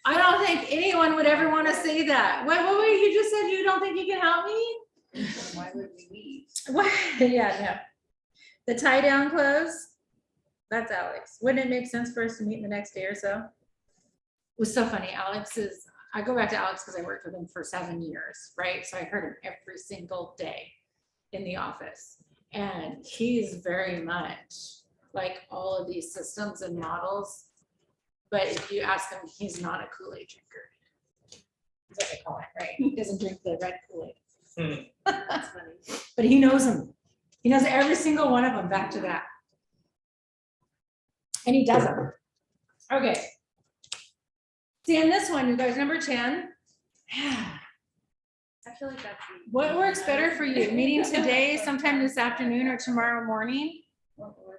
I don't think anyone would ever want to say that. Wait, you just said you don't think you can help me? Why would we meet? What? Yeah, no. The tie down close, that's Alex. Wouldn't it make sense for us to meet in the next day or so? It was so funny. I go back to Alex because I worked with him for 7 years, right? So I heard him every single day in the office. And he's very much like all of these systems and models. But if you ask him, he's not a Kool-Aid drinker. That's what they call it, right? He doesn't drink the red Kool-Aid. That's funny. But he knows them. He knows every single one of them back to back. And he does them. Okay. See, in this one, you guys, number 10. I feel like that's. What works better for you? Meeting today, sometime this afternoon or tomorrow morning?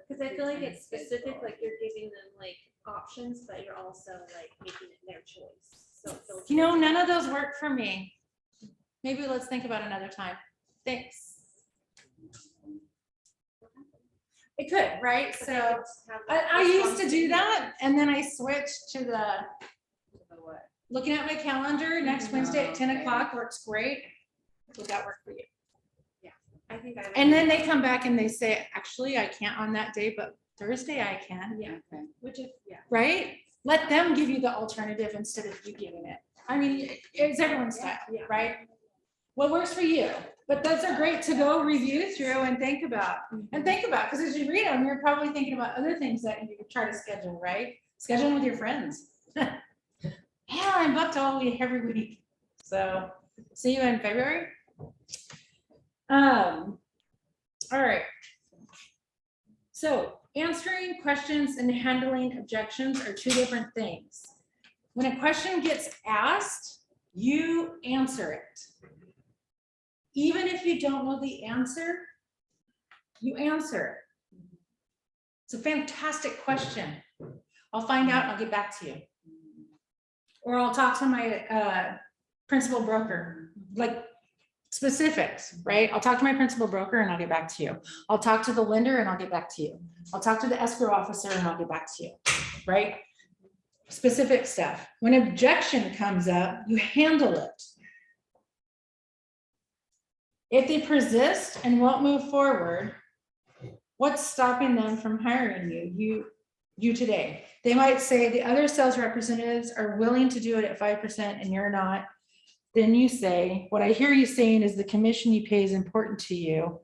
Because I feel like it's specific, like you're giving them like options, but you're also like making it their choice. So it feels You know, good. none of those work for me. Maybe let's think about another time. Thanks. It could, right? But So they could have I used to do responsibility. that and then I switched to the looking at my calendar. Next Wednesday at 10 o'clock works great. Would that work for you? I think I. And then they come back and they say, actually, I can't on that day, but Thursday I can. Yeah, which is, yeah. Right? Let them give you the alternative instead of you giving it. I mean, it's everyone's style, Yeah. right? What works for you? But those are great to go review through and think about. And think about, because as you read them, you're probably thinking about other things that you could try to schedule, right? Scheduling with your friends. Yeah, I'm booked all week, every week. So see you in February. All right. So answering questions and handling objections are two different things. When a question gets asked, you answer it. Even if you don't know the answer, you answer it. It's a fantastic question. I'll find out and I'll get back to you. Or I'll talk to my principal broker, like specifics, right? I'll talk to my principal broker and I'll get back to you. I'll talk to the lender and I'll get back to you. I'll talk to the escrow officer and I'll get back to you, right? Specific stuff. When objection comes up, you handle it. If they persist and won't move forward, what's stopping them from hiring you today? They might say the other sales representatives are willing to do it at 5% and you're not. Then you say, what I hear you saying is the commission you pay is important to you.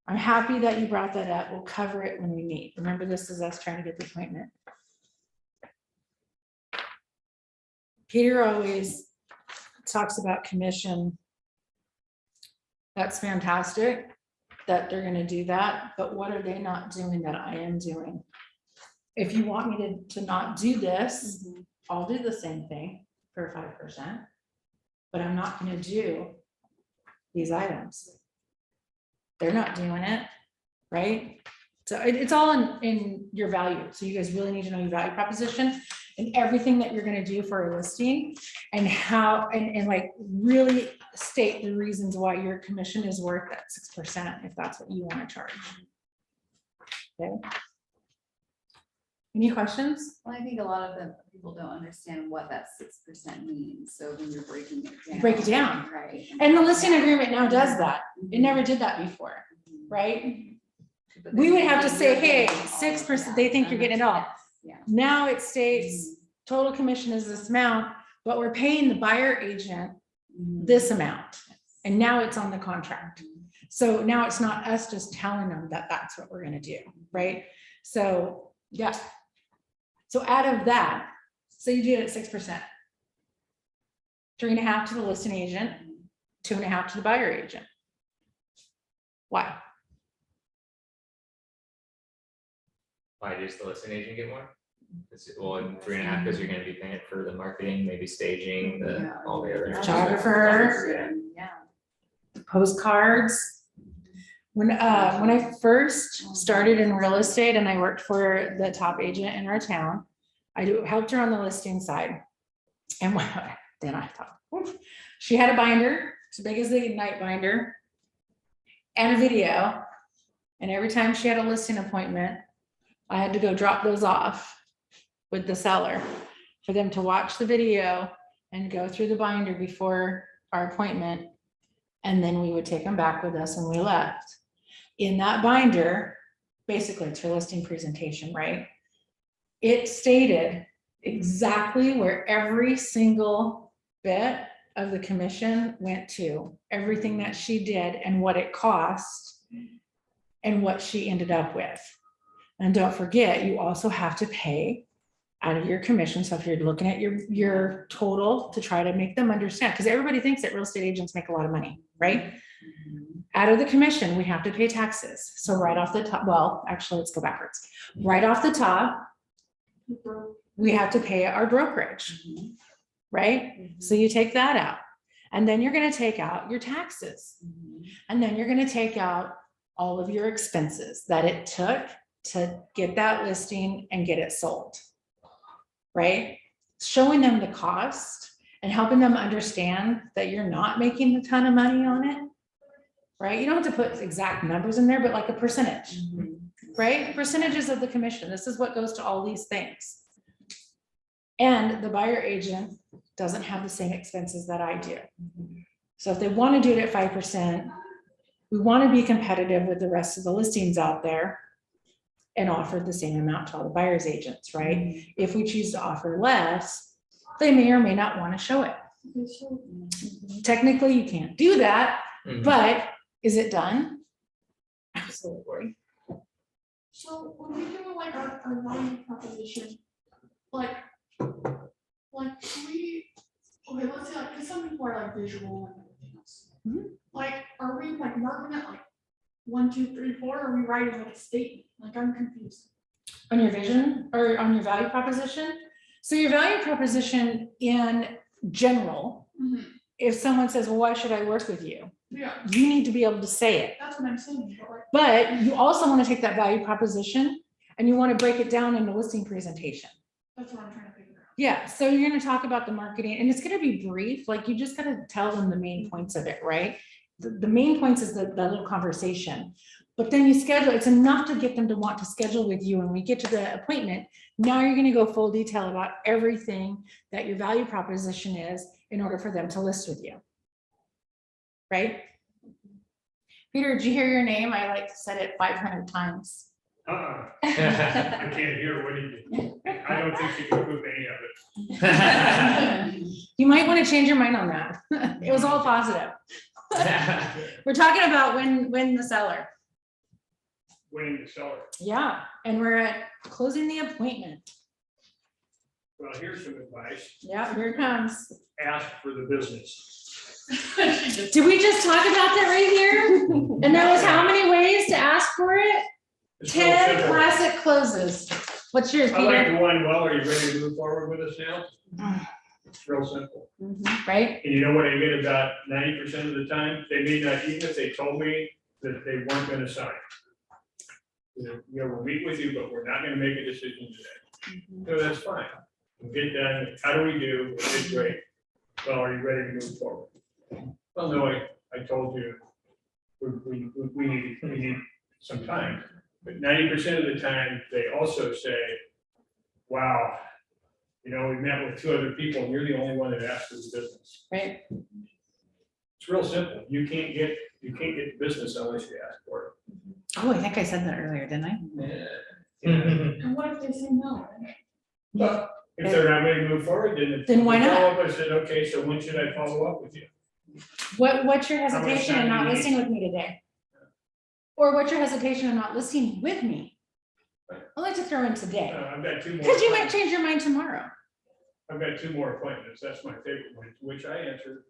I'm happy that you brought that up. We'll cover it when we meet. Remember, this is us trying to get the appointment. Peter always talks about commission. That's fantastic that they're going to do that, but what are they not doing that I am doing? If you want me to not do this, I'll do the same thing for 5%, but I'm not going to do these items. They're not doing it, right? So it's all in your value. So you guys really need to know your value proposition and everything that you're gonna do for a listing and how, and like really state the reasons why your commission is worth that 6% if that's what you wanna charge. Okay. Any questions? Well, I think a lot of the people don't understand what that 6% means, so when you're breaking it down. Break it down. Right. And the listing agreement now does that. It never did that before, right? But We then would have to you're say, getting hey, all of 6%, that. they think you're getting it all. Yeah. Now it states total commission is this amount, but we're paying the buyer agent this amount. And now it's on the contract. So now it's not us just telling them that that's what we're gonna do, right? So, yeah. So out of that, so you do it at 6%. 3.5 to the listing agent, 2.5 to the buyer agent. Why? Why does the listing agent get more? Well, in 3.5, because you're gonna be paying for the marketing, maybe staging, all the other. Photographer. Yeah. Postcards. When I first started in real estate and I worked for the top agent in our town, helped her on the listing side. And then I thought, oof, she had a binder, as big as the night binder, and a video. And every time she had a listing appointment, I had to go drop those off with the seller for them to watch the video and go through the binder before our appointment. And then we would take them back with us and we left. In that binder, basically it's her listing presentation, right? It stated exactly where every single bit of the commission went to, everything that she did and what it cost and what she ended up with. And don't forget, you also have to pay out of your commission. So if you're looking at your total to try to make them understand, because everybody thinks that real estate agents make a lot of money, right? Out of the commission, we have to pay taxes. So right off the top, well, actually, let's go backwards. Right off the top, we have to pay our brokerage, right? So you take that out. And then you're gonna take out your taxes. And then you're gonna take out all of your expenses that it took to get that listing and get it sold, right? Showing them the cost and helping them understand that you're not making a ton of money on it, right? You don't have to put exact numbers in there, but like a percentage, right? Percentages of the commission. This is what goes to all these things. And the buyer agent doesn't have the same expenses that I do. So if they want to do it at 5%, we want to be competitive with the rest of the listings out there and offer the same amount to all the buyer's agents, right? If we choose to offer less, they may or may not want to show it. Technically, you can't do that, but is it done? Absolutely. So when we do like our value proposition, like we, okay, let's say like, cause some people are like visual and everything else. Like, are we like marking it like 1, 2, 3, 4, or are we writing like a statement? Like, I'm confused. On your vision or on your value proposition? So your value proposition in general, if someone says, well, why should I work with you? Yeah, You need to be able to say it. that's what I'm saying, but like, But you also want to take that value proposition and you want to break it down in a listing presentation. that's what I'm trying to figure out. Yeah, so you're going to talk about the marketing and it's going to be brief, like you just got to tell them the main points of it, right? The main points is the little conversation, but then you schedule, it's enough to get them to want to schedule with you. When we get to the appointment, now you're going to go full detail about everything that your value proposition is in order for them to list with you. Right? Peter, did you hear your name? I like said it 500 times. I can't hear what he, I don't think he can prove any of it. You might want to change your mind on that. It was all positive. We're talking about when the seller. Winning the seller. Yeah, and we're at closing the appointment. Well, here's some advice. Yeah, here it comes. Ask for the business. Did we just talk about that right here? And there was how many ways to ask for it? It's real 10 simple. classic closes. What's yours, I like Peter? the one, well, are you ready to move forward with us now? It's real simple. Right? And you know what I get about 90% of the time? They may not, even if they told me that they weren't gonna sign. we'll meet with you, but we're not gonna make a decision today. So that's fine. We'll get done. How do we do? We did great. Well, are you ready to move forward? Well, no, I told you, we need some time. But 90% of the time, they also say, wow, we met with 2 other people and you're the only one that asked for the business. Right. It's real simple. You can't get the business unless you ask for it. Oh, I think I said that earlier, didn't I? Yeah. And what if they say no? Well, if they're not ready to move forward, then. Then why not? Follow up, I said, okay, so when should I follow up with you? What's your How much hesitation in time not do you listing with me today? Or what's your hesitation in not listing with me? I like to throw in today, I've got 2 more. because you might appointments. change your mind tomorrow. I've got 2 more appointments. That's my favorite one, which I answered.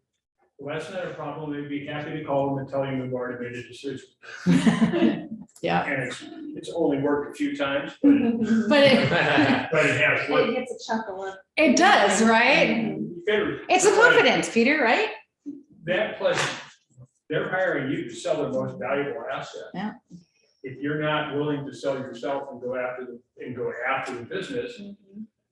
Well, that's not a problem. They'd be happy to call them and tell you we've already made a decision. Yeah. And it's only worked a few times, but But it, but it has It worked. gets a chuckle. it does, right? You better- It's a confidence, Peter, right? That plus, they're hiring you to sell their most valuable asset. Yeah. If you're not willing to sell yourself and go after the business,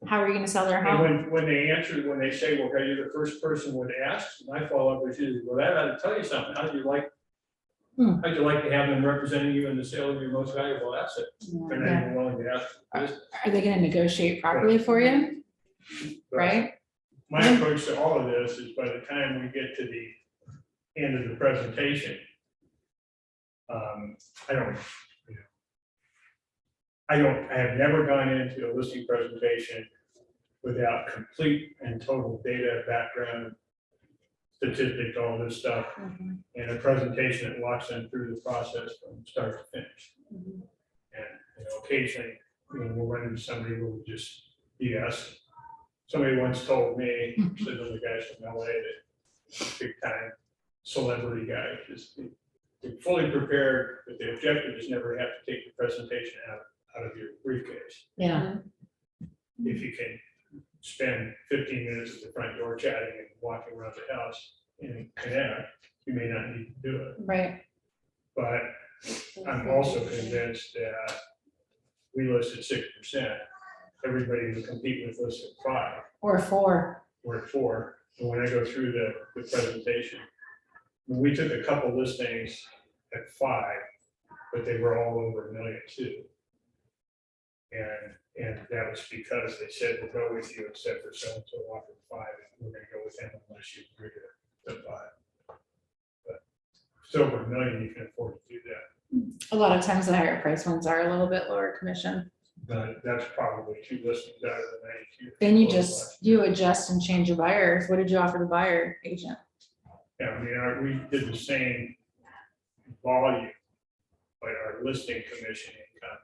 How are you gonna sell their and home? when they say, well, you're the first person would ask, my follow-up is usually, well, that ought to tell you something. How'd you like to have them representing you in the sale of your most valuable asset? They're not even willing to ask for business. Are they gonna negotiate properly for you, But right? My approach to all of this is by the time we get to the end of the presentation, I have never gone into a listing presentation without complete and total data, background, statistics, all this stuff, and a presentation that walks them through the process from start to finish. And occasionally, we'll run into somebody who will just BS. Somebody once told me, said one of the guys from LA, that big time celebrity guy, just they're fully prepared, but the objective is never have to take the presentation out of your briefcase. Yeah. If you can spend 15 minutes at the front door chatting and walking around the house and connect, you may not need to do it. Right. But I'm also convinced that we list at 6%. Everybody who compete with us at 5, Or 4. we're at 4. And when I go through the presentation, we took a couple listings at 5, but they were all over $1 million too. And that was because they said, we'll go with you except for so-and-so offered 5, and we're gonna go with him unless you agree to 5. But if it's over $1 million, you can afford to do that. A lot of times the higher price ones are a little bit lower commission. But that's probably 2 listings out of the 92. Then you adjust and change your buyers. What did you offer the buyer agent? Yeah, I mean, we did the same volume, but our listing commission income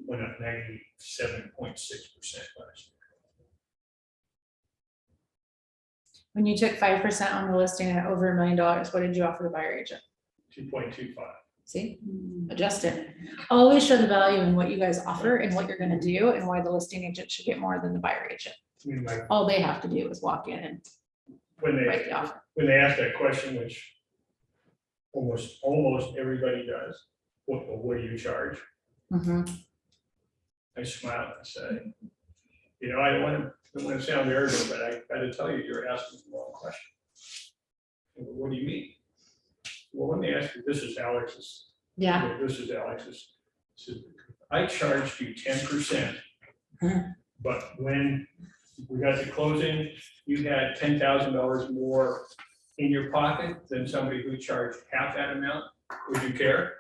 went up 97.6% last year. When you took 5% on the listing at over $1 million, what did you offer the buyer agent? 2.25. See, adjust it. Always show the value in what you guys offer and what you're gonna do and why the listing agent should get more than the buyer agent. I mean, like, All they have to do is walk in and when write they, the offer. when they ask that question, which almost everybody does, what do you charge? Mhm. I smile and say, I don't want to sound arrogant, but I got to tell you, you're asking the wrong question. What do you mean? Well, let me ask you, this is Alex's. Yeah. This is Alex's. So I charged you 10%, but when we got to closing, you had $10,000 more in your pocket than somebody who charged half that amount. Would you care?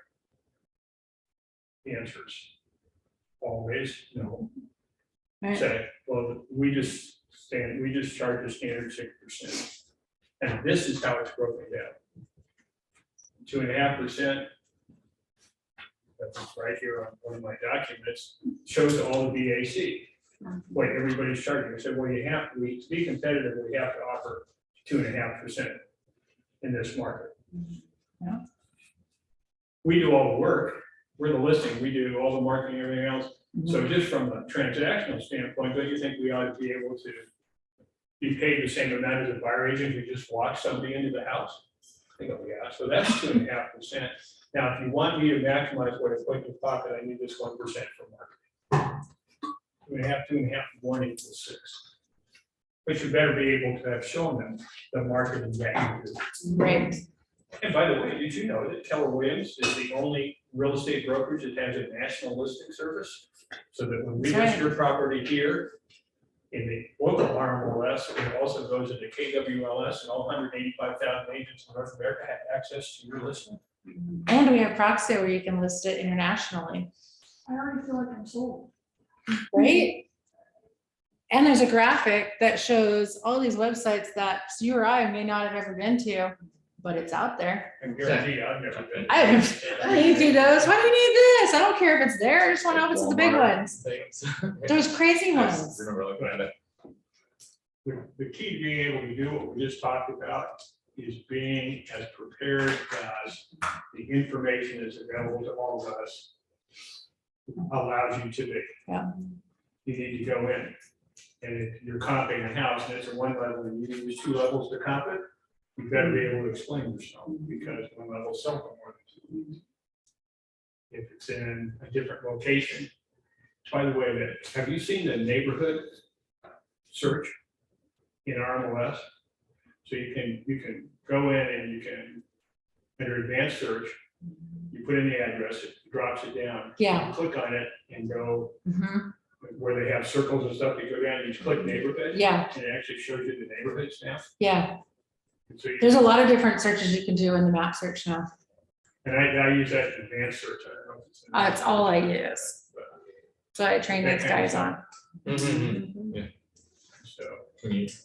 The answer is always no. Right. Say, well, we just charge a standard 6%. And this is how it's broken down. 2.5%. That's right here on one of my documents, shows all the BAC, what everybody's charging. I said, well, to be competitive, we have to offer 2.5% in this market. Yeah. We do all the work, we're the listing, we do all the marketing, everything else. So just from a transactional standpoint, don't you think we ought to be able to be paid the same amount as a buyer agent who just walks somebody into the house? Yeah, so that's 2.5%. Now, if you want me to maximize what I put in your pocket, I need this 1% for marketing. 2.5 more equals 6. But you better be able to have shown them the marketing that you do. Right. And by the way, did you know that Keller Williams is the only real estate brokerage that has a national listing service? So that when we That's list right. your property here in the local RMLS, it also goes into KWLS, and all 185,000 agents in North America have access to your listing. And we have Proxy where you can list it internationally, I already feel like I'm sold. right? And there's a graphic that shows all these websites that you or I may not have ever been to, but it's out there. And guarantee I've never been. I haven't, I need those. Why do we need this? I don't care if it's there. I just want to know if it's the big Walmart ones. Things. Those crazy I ones. just remember looking at it. The key to being able to do what we just talked about is being as prepared as the information is available to all of us allows you to be. Yeah. You need to go in, and if you're comping a house and it's a 1 level and you use 2 levels to comp it, you better be able to explain yourself, because 1 level sells for more than 2. If it's in a different location. By the way, have you seen the neighborhood search in RMLS? So you can go in and you can, under advanced search, you put in the address, it drops it down. Yeah. You click on it and go Mhm. where they have circles and stuff, you go down and you just click neighborhood. Yeah, And it actually shows you the neighborhoods now. yeah. And so you- There's a lot of different searches you can do in the map search now. And I use that in advanced search. I don't know if it's in- That's all I use. But, So I train these guys on. Mhm. So,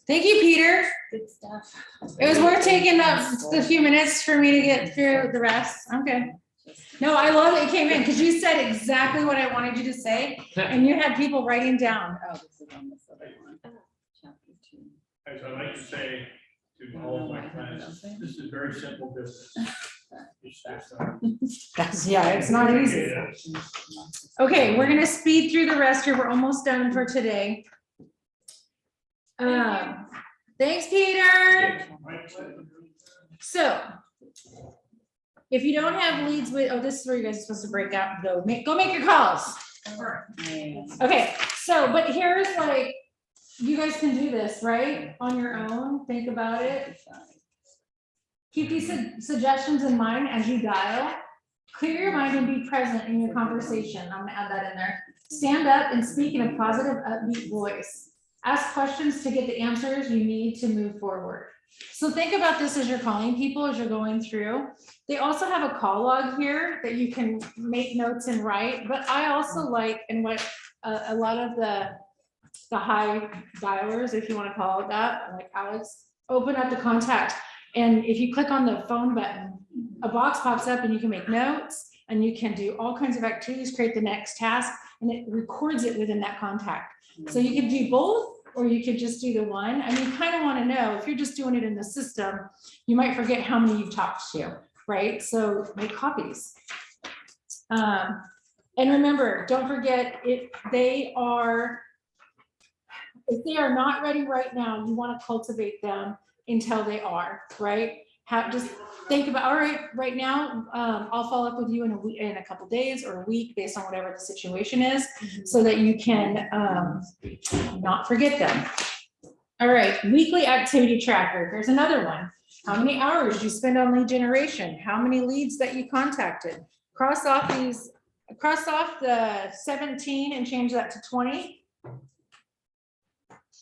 Thank you, Peter. Good stuff. It was worth taking the few minutes for me to get through the rest. Okay. No, I love that you came in because you said exactly what I wanted you to say and you had people writing down. Oh, this is on this other one. Chapter 2. as I like to say to all of my clients, this is very simple business. It's just, That's, yeah, it's not easy. Okay, we're gonna speed through the rest here. We're almost done for today. Thanks, Peter. So if you don't have leads with, oh, this is where you guys are supposed to break out, go make your calls. Okay, so, but here's like, you guys can do this, right? On your own, think about it. Keep these suggestions in mind as you dial. Clear your mind and be present in your conversation. I'm gonna add that in there. Stand up and speak in a positive, upbeat voice. Ask questions to get the answers you need to move forward. So think about this as you're calling people, as you're going through. They also have a call log here that you can make notes and write, but I also like, and what a lot of the high dialers, if you want to call it that, like Alex, open up the contact. And if you click on the phone button, a box pops up and you can make notes and you can do all kinds of activities, create the next task, and it records it within that contact. So you could do both, or you could just do the one. I mean, you kind of want to know, if you're just doing it in the system, you might forget how many you've talked to, right? So make copies. And remember, don't forget, if they are not ready right now, you want to cultivate them until they are, right? Just think about, all right, right now, I'll follow up with you in a couple days or a week based on whatever the situation is, so that you can not forget them. All right, weekly activity tracker. There's another one. How many hours you spend on lead generation? How many leads that you contacted? Cross off the 17 and change that to 20.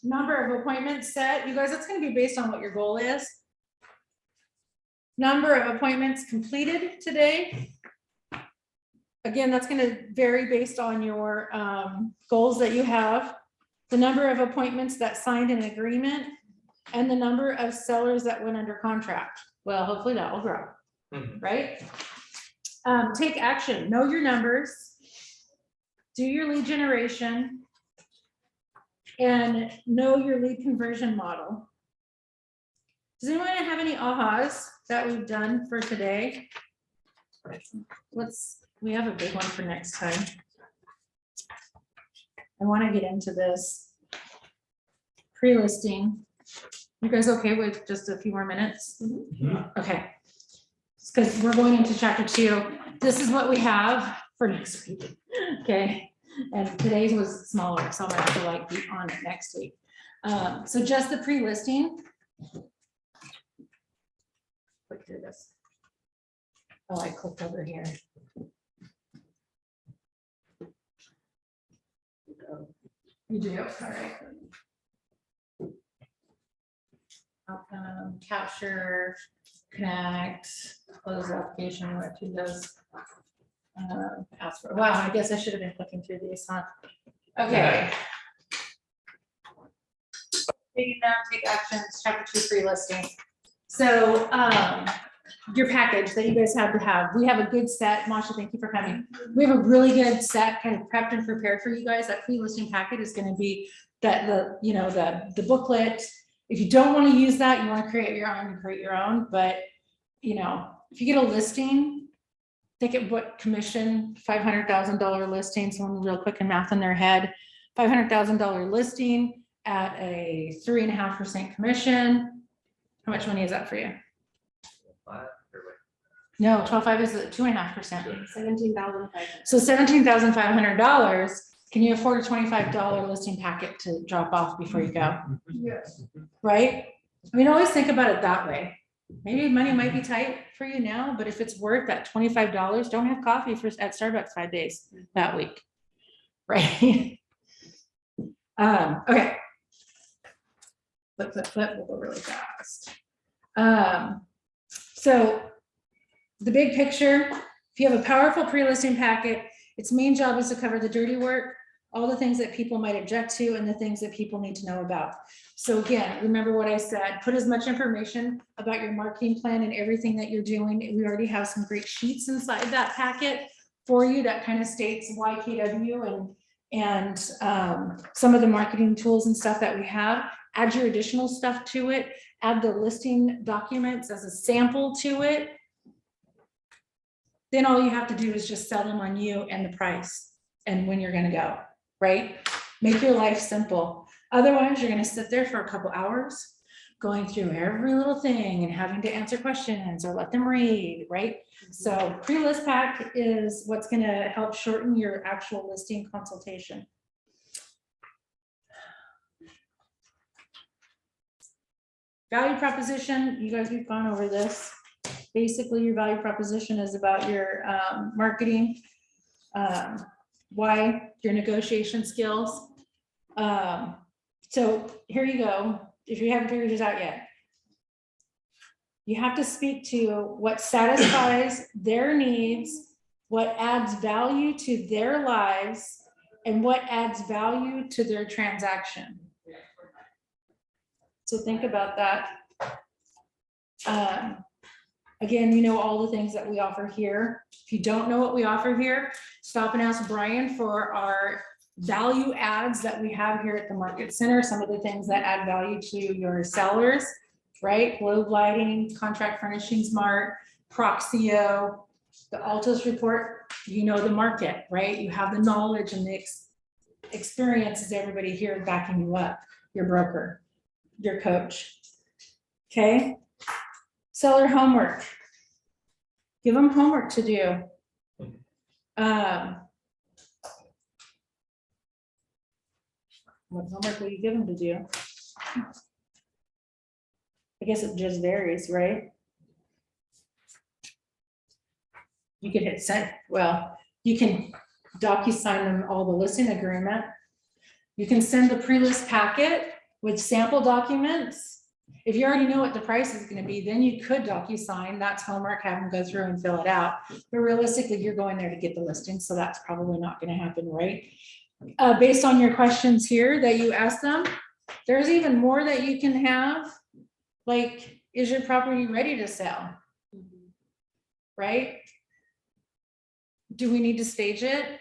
Number of appointments set. You guys, that's going to be based on what your goal is. Number of appointments completed today. Again, that's going to vary based on your goals that you have. The number of appointments that signed an agreement and the number of sellers that went under contract. Well, hopefully that will grow, right? Take action, know your numbers, do your lead generation, and know your lead conversion model. Does anyone have any ahas that we've done for today? We have a big one for next time. I want to get into this pre-listing. You guys okay with just a few more minutes? Okay, because we're going into chapter 2. This is what we have for next week, okay? And today's was smaller, so I'm gonna have to like be on it next week. So just the pre-listing. Click through this. Oh, I clicked over here. You do, all right. Outcome, capture, connect, close application, what to does. Ask for, wow, I guess I should have been clicking through these, huh? Okay. Taking down, take actions, chapter 2 free listing. So, your package that you guys have to have, we have a good set. Masha, thank you for coming. We have a really good set kind of prepped and prepared for you guys. That free listing packet is going to be that the booklet. If you don't want to use that, you want to create your own, create your own. But, if you get a listing, think of what commission, $500,000 listing, someone real quick and math in their head, $500,000 listing at a 3.5% commission. How much money is that for you? No, 12.5 is 2.5%. 17,500. So $17,500. Can you afford a $25 listing packet to drop off before you go? Yes. Right? I mean, always think about it that way. Maybe money might be tight for you now, but if it's worth that $25, don't have coffee at Starbucks 5 days that week. Right? Okay. Flip, we'll go really fast. So the big picture, if you have a powerful pre-listing packet, its main job is to cover the dirty work, all the things that people might object to, and the things that people need to know about. So again, remember what I said, put as much information about your marketing plan and everything that you're doing. We already have some great sheets inside that packet for you that kind of states why KW and some of the marketing tools and stuff that we have. Add your additional stuff to it, add the listing documents as a sample to it. Then all you have to do is just sell them on you and the price and when you're gonna go, right? Make your life simple. Otherwise, you're gonna sit there for a couple hours going through every little thing and having to answer questions or let them read, right? So pre-list pack is what's gonna help shorten your actual listing consultation. Value proposition, you guys, we've gone over this. Basically, your value proposition is about your marketing, why, your negotiation skills. So here you go. If you haven't figured this out yet, you have to speak to what satisfies their needs, what adds value to their lives, and what adds value to their transaction. So think about that. Again, you know all the things that we offer here. If you don't know what we offer here, stop and ask Brian for our value adds that we have here at the Market Center, some of the things that add value to your sellers, right? Globe Lighting, Contract Furnishing Smart, Proxio, the Altos report, you know the market, right? You have the knowledge and the experiences, everybody here backing you up, your broker, your coach, okay? Seller homework. Give them homework to do. What homework will you give them to do? I guess it just varies, right? You can hit send. Well, you can DocuSign them all the listing agreement. You can send the pre-list packet with sample documents. If you already know what the price is going to be, then you could DocuSign. That's homework, have them go through and fill it out. But realistically, you're going there to get the listing, so that's probably not going to happen, right? Based on your questions here that you asked them, there's even more that you can have. Like, is your property ready to sell? Right? Do we need to stage it?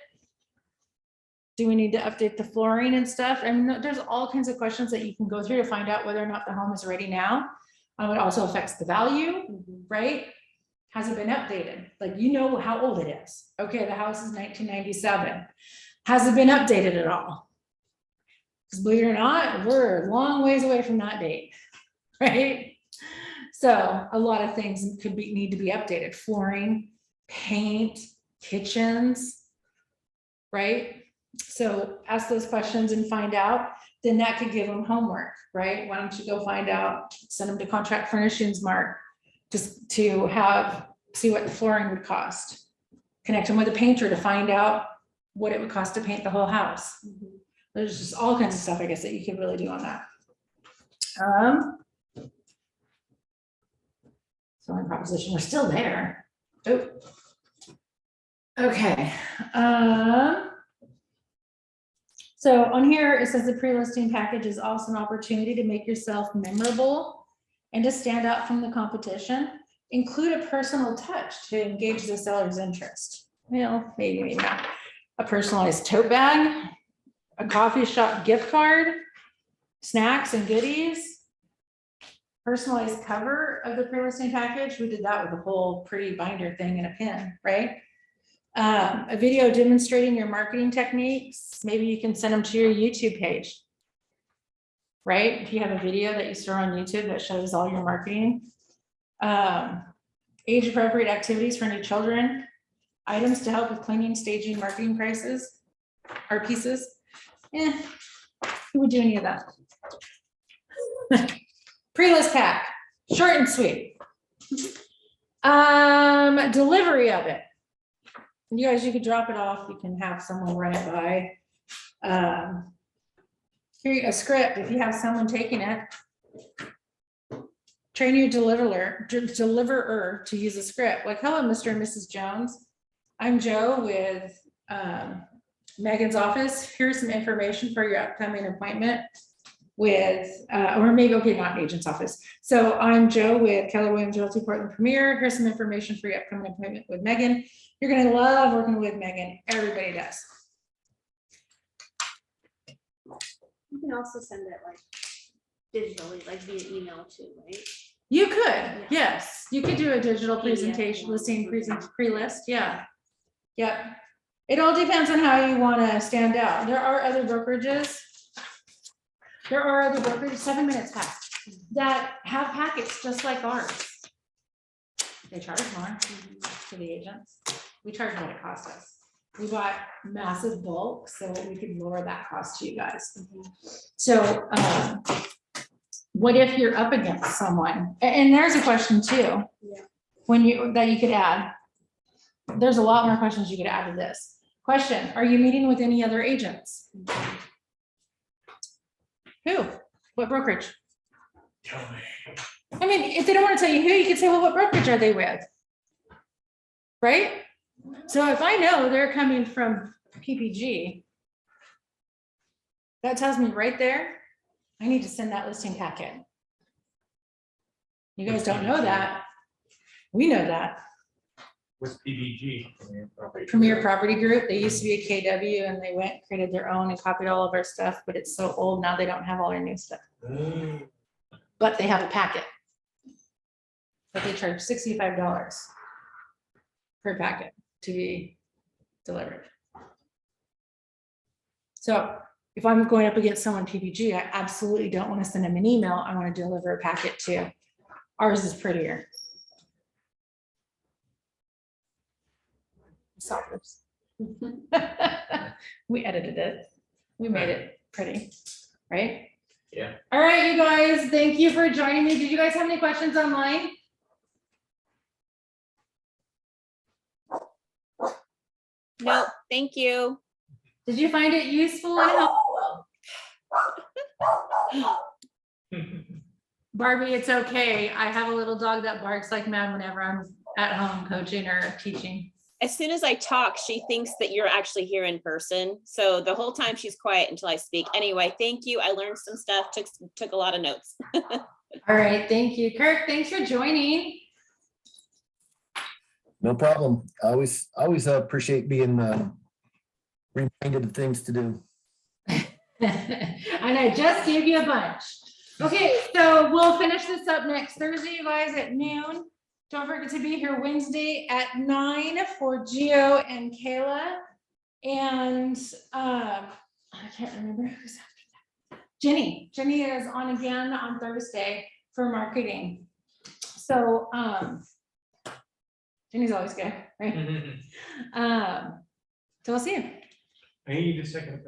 Do we need to update the flooring and stuff? I mean, there's all kinds of questions that you can go through to find out whether or not the home is ready now. It also affects the value, right? Has it been updated? Like, you know how old it is. Okay, the house is 1997. Has it been updated at all? Because believe it or not, we're a long ways away from that date, right? So a lot of things need to be updated, flooring, paint, kitchens, right? So ask those questions and find out, then that could give them homework, right? Why don't you go find out, send them to Contract Furnishings, Mark, just to see what the flooring would cost. Connect them with a painter to find out what it would cost to paint the whole house. There's just all kinds of stuff, I guess, that you could really do on that. So in proposition, we're still there. Oh. Okay. So on here, it says the pre-listing package is also an opportunity to make yourself memorable and to stand out from the competition. Include a personal touch to engage the seller's interest. Well, maybe not. A personalized tote bag, a coffee shop gift card, snacks and goodies, personalized cover of the pre-listing package. We did that with a whole pretty binder thing and a pin, right? A video demonstrating your marketing techniques. Maybe you can send them to your YouTube page, right? If you have a video that you store on YouTube that shows all your marketing. Age appropriate activities for new children, items to help with cleaning, staging, marketing prices or pieces. Who would do any of that? Pre-list pack, short and sweet. Delivery of it. You guys, you could drop it off. You can have someone run it by. Here, a script, if you have someone taking it. Train your deliverer to use a script. Like, hello, Mr. and Mrs. Jones. I'm Joe with Megan's office. Here's some information for your upcoming appointment with, or maybe, okay, not an agent's office. So I'm Joe with Keller Williams Realty Portland Premier. Here's some information for your upcoming appointment with Megan. You're gonna love working with Megan. Everybody does. You can also send it like digitally, like via email too, right? You could, yes. You could do a digital presentation, listing pre-list, yeah. Yep. It all depends on how you want to stand out. There are other brokerages. 7 minutes past, that have packets just like ours. They charge more to the agents. We charge what it costs us. We bought massive bulk so we could lower that cost to you guys. So what if you're up against someone? And there's a question too. Yeah. That you could add. There's a lot more questions you could add to this. Question, are you meeting with any other agents? Who? What brokerage? Tell me. I mean, if they don't want to tell you who, you could say, well, what brokerage are they with? Right? So if I know they're coming from PPG, that tells me right there, I need to send that listing packet. You guys don't know that. We know that. With PBG. Premier Property Group, they used to be a KW and they went, created their own and copied all of our stuff, but it's so old now they don't have all our new stuff. But they have a packet. But they charge $65 per packet to be delivered. So if I'm going up against someone PPG, I absolutely don't want to send them an email. I want to deliver a packet too. Ours is prettier. Softwares. We edited it. We made it pretty, right? Yeah. All right, you guys, thank you for joining me. Did you guys have any questions online? No, thank you. Did you find it useful and helpful? Barbie, it's okay. I have a little dog that barks like mad whenever I'm at home coaching or teaching. As soon as I talk, she thinks that you're actually here in person. So the whole time she's quiet until I speak. Anyway, thank you. I learned some stuff, took a lot of notes. All right, thank you. Kirk, thanks for joining. No problem. I always appreciate being reminded of things to do. And I just gave you a bunch. Okay, so we'll finish this up next Thursday, you guys, at noon. Don't forget to be here Wednesday at 9 for Gio and Kayla. And I can't remember who's after that. Jenny is on again on Thursday for marketing. So, Jenny's always good, right? So we'll see you. I need a second